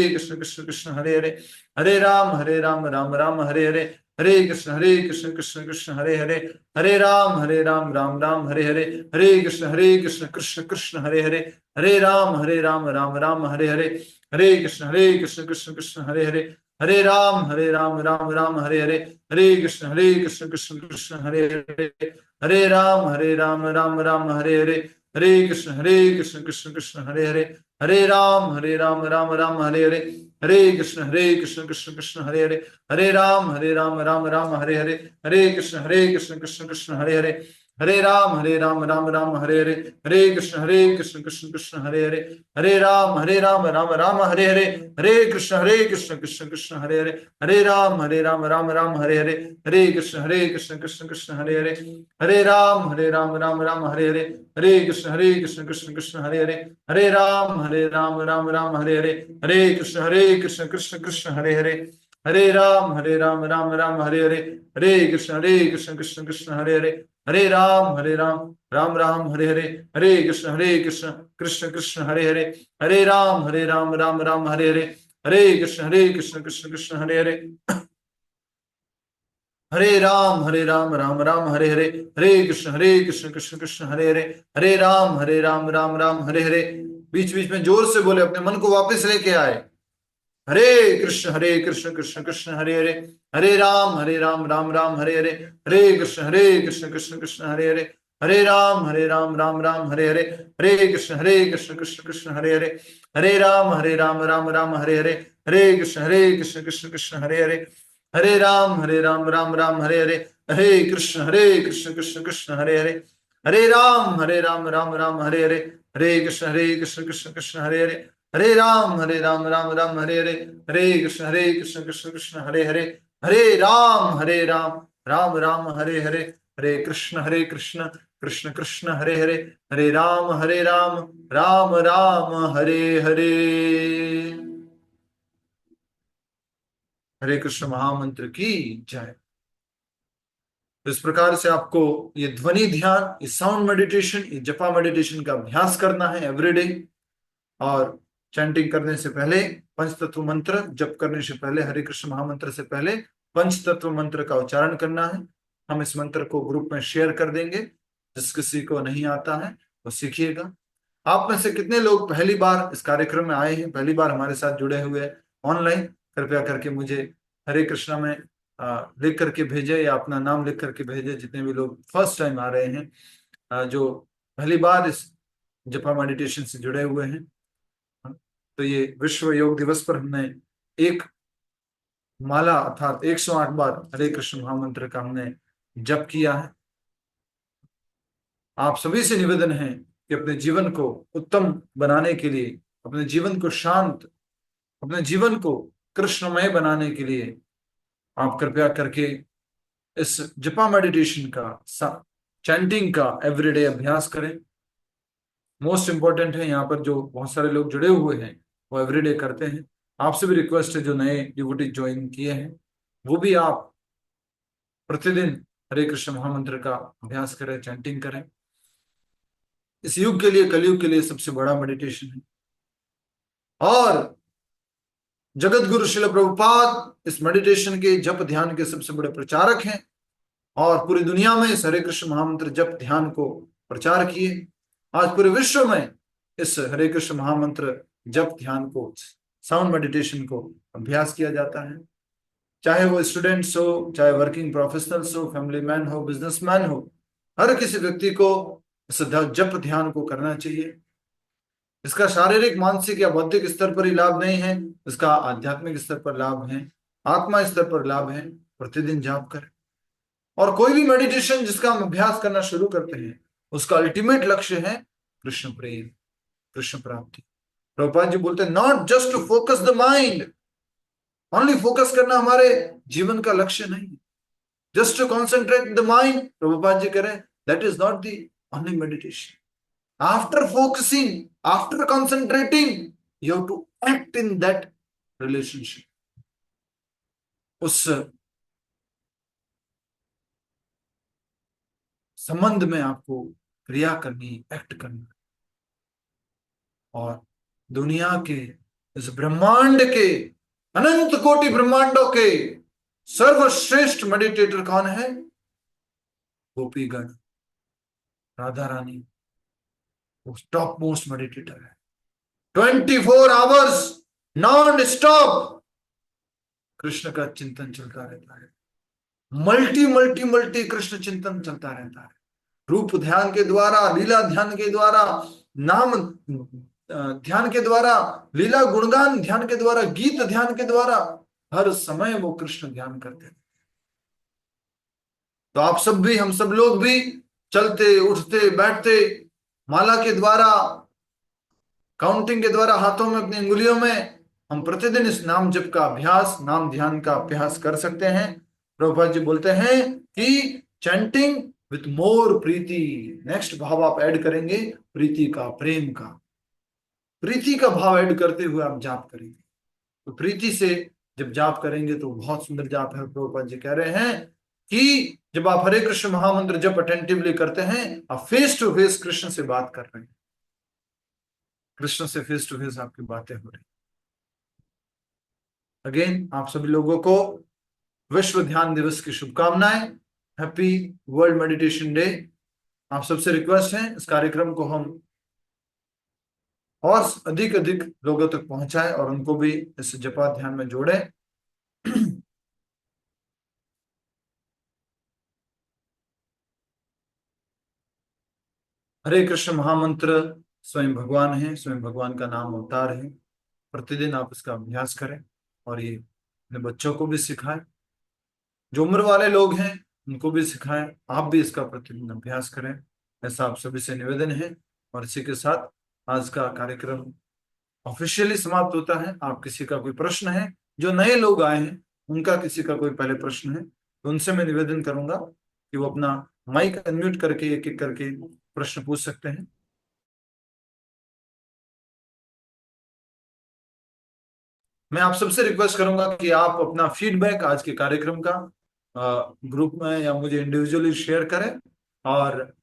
कृष्ण कृष्ण कृष्ण हरे हरे, हरे राम राम राम हरे हरे, हरे कृष्ण कृष्ण कृष्ण हरे हरे, हरे राम राम राम हरे हरे, हरे कृष्ण कृष्ण कृष्ण हरे हरे, हरे राम राम राम हरे हरे, हरे कृष्ण कृष्ण कृष्ण हरे हरे, हरे राम राम हरे हरे, हरे कृष्ण कृष्ण कृष्ण हरे हरे, हरे राम राम राम हरे हरे, हरे कृष्ण कृष्ण कृष्ण हरे हरे, हरे राम राम राम हरे हरे, हरे कृष्ण कृष्ण कृष्ण हरे हरे, हरे राम राम राम हरे हरे, हरे कृष्ण कृष्ण कृष्ण हरे हरे, हरे राम राम राम हरे हरे, हरे कृष्ण कृष्ण कृष्ण हरे हरे, हरे राम राम राम हरे हरे, हरे कृष्ण कृष्ण कृष्ण हरे हरे, हरे राम राम राम हरे हरे, हरे कृष्ण कृष्ण कृष्ण हरे हरे, हरे राम राम राम हरे हरे, हरे कृष्ण कृष्ण कृष्ण हरे हरे, हरे राम राम राम हरे हरे, हरे कृष्ण कृष्ण कृष्ण हरे हरे, हरे राम राम राम हरे हरे, हरे कृष्ण कृष्ण कृष्ण हरे हरे, हरे राम राम राम हरे हरे, हरे कृष्ण कृष्ण कृष्ण हरे हरे, हरे राम राम राम हरे हरे, हरे कृष्ण कृष्ण कृष्ण हरे हरे, हरे राम राम राम हरे हरे, हरे कृष्ण कृष्ण कृष्ण हरे हरे, हरे राम राम हरे हरे। बीच बीच में जोर से बोले, अपने मन को वापस लेके आए। हरे कृष्ण कृष्ण कृष्ण हरे हरे, हरे राम राम राम हरे हरे, हरे कृष्ण कृष्ण कृष्ण हरे हरे, हरे राम राम राम हरे हरे, हरे कृष्ण कृष्ण कृष्ण हरे हरे, हरे राम राम राम हरे हरे, हरे कृष्ण कृष्ण कृष्ण हरे हरे, हरे राम राम राम हरे हरे, हरे कृष्ण कृष्ण कृष्ण हरे हरे, हरे राम राम राम हरे हरे, हरे कृष्ण कृष्ण कृष्ण हरे हरे, हरे राम राम राम हरे हरे, हरे कृष्ण कृष्ण कृष्ण हरे हरे, हरे राम राम राम हरे हरे, हरे कृष्ण कृष्ण कृष्ण हरे हरे, हरे राम राम राम हरे हरे। हरे कृष्ण महामंत्र की जय। इस प्रकार से आपको ये ध्वनि ध्यान, ये साउंड मेडिटेशन, ये जपा मेडिटेशन का अभ्यास करना है एवरीडे। और चैंटिंग करने से पहले पंच तत्व मंत्र, जप करने से पहले, हरे कृष्ण महामंत्र से पहले पंच तत्व मंत्र का उच्चारण करना है। हम इस मंत्र को ग्रुप में शेयर कर देंगे, जिस किसी को नहीं आता है वो सीखिएगा। आप में से कितने लोग पहली बार इस कार्यक्रम में आए हैं, पहली बार हमारे साथ जुड़े हुए हैं ऑनलाइन? कृपया करके मुझे हरे कृष्णा में लिख करके भेजे, या अपना नाम लिख करके भेजे। जितने भी लोग फर्स्ट टाइम आ रहे हैं, जो पहली बार इस जपा मेडिटेशन से जुड़े हुए हैं, तो ये विश्व योग दिवस पर हमने एक माला अर्थात 108 बार हरे कृष्ण महामंत्र का हमने जप किया है। आप सभी से निवेदन है कि अपने जीवन को उत्तम बनाने के लिए, अपने जीवन को शांत, अपने जीवन को कृष्णमय बनाने के लिए आप कृपया करके इस जपा मेडिटेशन का, चैंटिंग का एवरीडे अभ्यास करें। मोस्ट इंपॉर्टेंट है, यहाँ पर जो बहुत सारे लोग जुड़े हुए हैं वो एवरीडे करते हैं। आपसे भी रिक्वेस्ट है, जो नए डिवोटी ज्वाइन किए हैं वो भी आप प्रतिदिन हरे कृष्ण महामंत्र का अभ्यास करें, चैंटिंग करें। इस युग के लिए, कलयुग के लिए सबसे बड़ा मेडिटेशन है। और जगत गुरु श्रील प्रभुपाद इस मेडिटेशन के, जप ध्यान के सबसे बड़े प्रचारक हैं, और पूरी दुनिया में इस हरे कृष्ण महामंत्र जप ध्यान को प्रचार किए। आज पूरे विश्व में इस हरे कृष्ण महामंत्र जप ध्यान को, साउंड मेडिटेशन को अभ्यास किया जाता है। चाहे वो स्टूडेंट्स हो, चाहे वर्किंग प्रोफेशनल्स हो, फैमिली मैन हो, बिजनेसमैन हो, हर किसी व्यक्ति को इस जप ध्यान को करना चाहिए। इसका शारीरिक, मानसिक या बौद्धिक स्तर पर ही लाभ नहीं है, इसका आध्यात्मिक स्तर पर लाभ है, आत्मा स्तर पर लाभ है। प्रतिदिन जाप करें। और कोई भी मेडिटेशन जिसका हम अभ्यास करना शुरू करते हैं, उसका अल्टीमेट लक्ष्य है कृष्ण प्रेम, कृष्ण प्राप्ति। प्रभुपाद जी बोलते हैं, not just to focus the mind, only focus करना हमारे जीवन का लक्ष्य नहीं। Just to concentrate the mind, Prabhupada ji कह रहे हैं, that is not the only meditation. After focusing, after concentrating, you have to act in that relationship. उस संबंध में आपको क्रिया करनी, एक्ट करना। और दुनिया के, इस ब्रह्मांड के, अनंत कोटि ब्रह्मांडों के सर्वश्रेष्ठ मेडिटेटर कौन है? गोपीगण, राधा रानी, वो टॉप मोस्ट मेडिटेटर है। 24 आवर्स नॉन स्टॉप कृष्ण का चिंतन चलता रहता है। मल्टी मल्टी मल्टी कृष्ण चिंतन चलता रहता है। रूप ध्यान के द्वारा, लीला ध्यान के द्वारा, नाम ध्यान के द्वारा, लीला गुणगान ध्यान के द्वारा, गीत ध्यान के द्वारा, हर समय वो कृष्ण ध्यान करते हैं। तो आप सब भी, हम सब लोग भी चलते, उठते, बैठते, माला के द्वारा, काउंटिंग के द्वारा, हाथों में, अपनी अंगुलियों में, हम प्रतिदिन इस नाम जप का अभ्यास, नाम ध्यान का अभ्यास कर सकते हैं। प्रभुपाद जी बोलते हैं कि chanting with more Preeti, next भाव आप ऐड करेंगे, प्रीति का, प्रेम का, प्रीति का भाव ऐड करते हुए आप जाप करेंगे। तो प्रीति से जब जाप करेंगे तो बहुत सुंदर जाप है। प्रभुपाद जी कह रहे हैं कि जब आप हरे कृष्ण महामंत्र जब अटेंटिवली करते हैं, आप फेस टू फेस कृष्ण से बात कर रहे हैं, कृष्ण से फेस टू फेस आपकी बातें हो रही। अगेन आप सभी लोगों को विश्व ध्यान दिवस की शुभकामनाएं। Happy world meditation day. आप सबसे रिक्वेस्ट है इस कार्यक्रम को हम और अधिक अधिक लोगों तक पहुंचाएं और उनको भी इस जपा ध्यान में जोड़ें। हरे कृष्ण महामंत्र स्वयं भगवान है, स्वयं भगवान का नाम अवतार है। प्रतिदिन आप इसका अभ्यास करें और ये अपने बच्चों को भी सिखाएं, जो उम्र वाले लोग हैं उनको भी सिखाएं। आप भी इसका प्रतिदिन अभ्यास करें, ऐसा आप सभी से निवेदन है। और इसी के साथ आज का कार्यक्रम ऑफिशियली समाप्त होता है। आप किसी का कोई प्रश्न है, जो नए लोग आए हैं उनका किसी का कोई पहले प्रश्न है तो उनसे मैं निवेदन करूंगा कि वो अपना माइक अनम्यूट करके एक एक करके प्रश्न पूछ सकते हैं। मैं आप सबसे रिक्वेस्ट करूंगा कि आप अपना फीडबैक आज के कार्यक्रम का ग्रुप में या मुझे इंडिविजुअली शेयर करें। और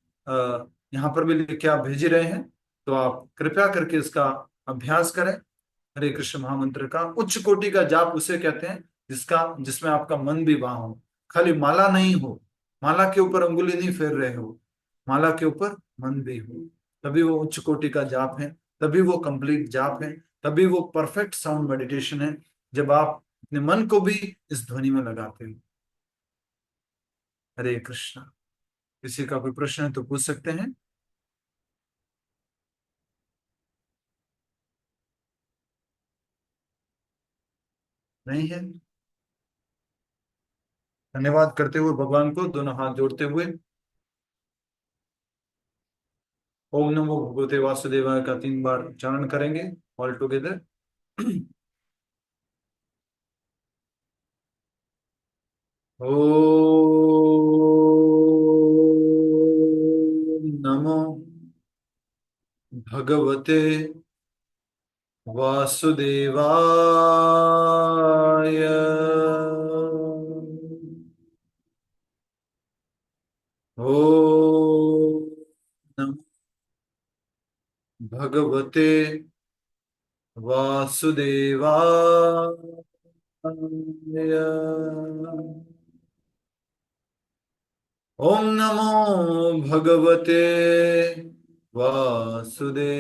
यहाँ पर भी लिख के आप भेज ही रहे हैं तो आप कृपया करके इसका अभ्यास करें। हरे कृष्ण महामंत्र का उच्च कोटि का जाप उसे कहते हैं जिसमें आपका मन भी वहां हो, खाली माला नहीं हो, माला के ऊपर अंगुली नहीं फेर रहे हो, माला के ऊपर मन भी हो, तभी वो उच्च कोटि का जाप है, तभी वो कंप्लीट जाप है, तभी वो परफेक्ट साउंड मेडिटेशन है, जब आप अपने मन को भी इस ध्वनि में लगाते हैं। हरे कृष्णा। किसी का कोई प्रश्न है तो पूछ सकते हैं। नहीं है? धन्यवाद करते हुए भगवान को दोनों हाथ जोड़ते हुए ओम नमो भगवते वासुदेवाय का 3 बार उच्चारण करेंगे ऑल टुगेदर। ओम नमो भगवते वासुदेवाय। ओम नमो भगवते वासुदेवाय। ओम नमो भगवते वासुदेवाय।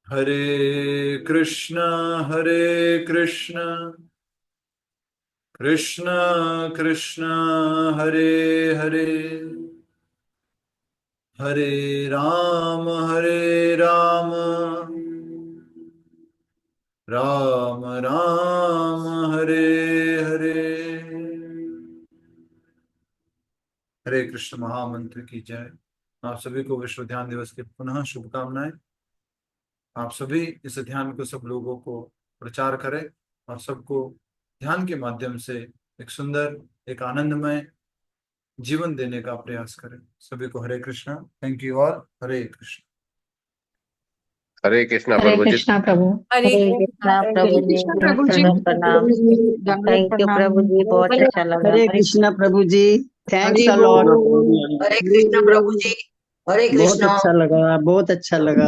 हरे कृष्ण कृष्ण कृष्ण हरे हरे, हरे राम राम राम हरे हरे। हरे कृष्ण महामंत्र की जय। आप सभी को विश्व ध्यान दिवस की पुनः शुभकामनाएं। आप सभी इस ध्यान को सब लोगों को प्रचार करें और सबको ध्यान के माध्यम से एक सुंदर, एक आनंदमय जीवन देने का प्रयास करें। सभी को Hare Krishna. Thank you all. Hare Krishna. Hare Krishna Hare Prabhu ji. Krishna Prabhu. Hare Hare Krishna Krishna Prabhu Prabhu ji, ji, Prabhu ji दंडवत प्रणाम। दंडवत थैंक यू प्रणाम। प्रभु जी, बहुत अच्छा लगा। हरे कृष्णा प्रभु जी, थैंक्स हरि अ लॉट। बोल। हरे कृष्णा प्रभु जी, हरे बहुत कृष्णा। अच्छा लगा, बहुत अच्छा लगा।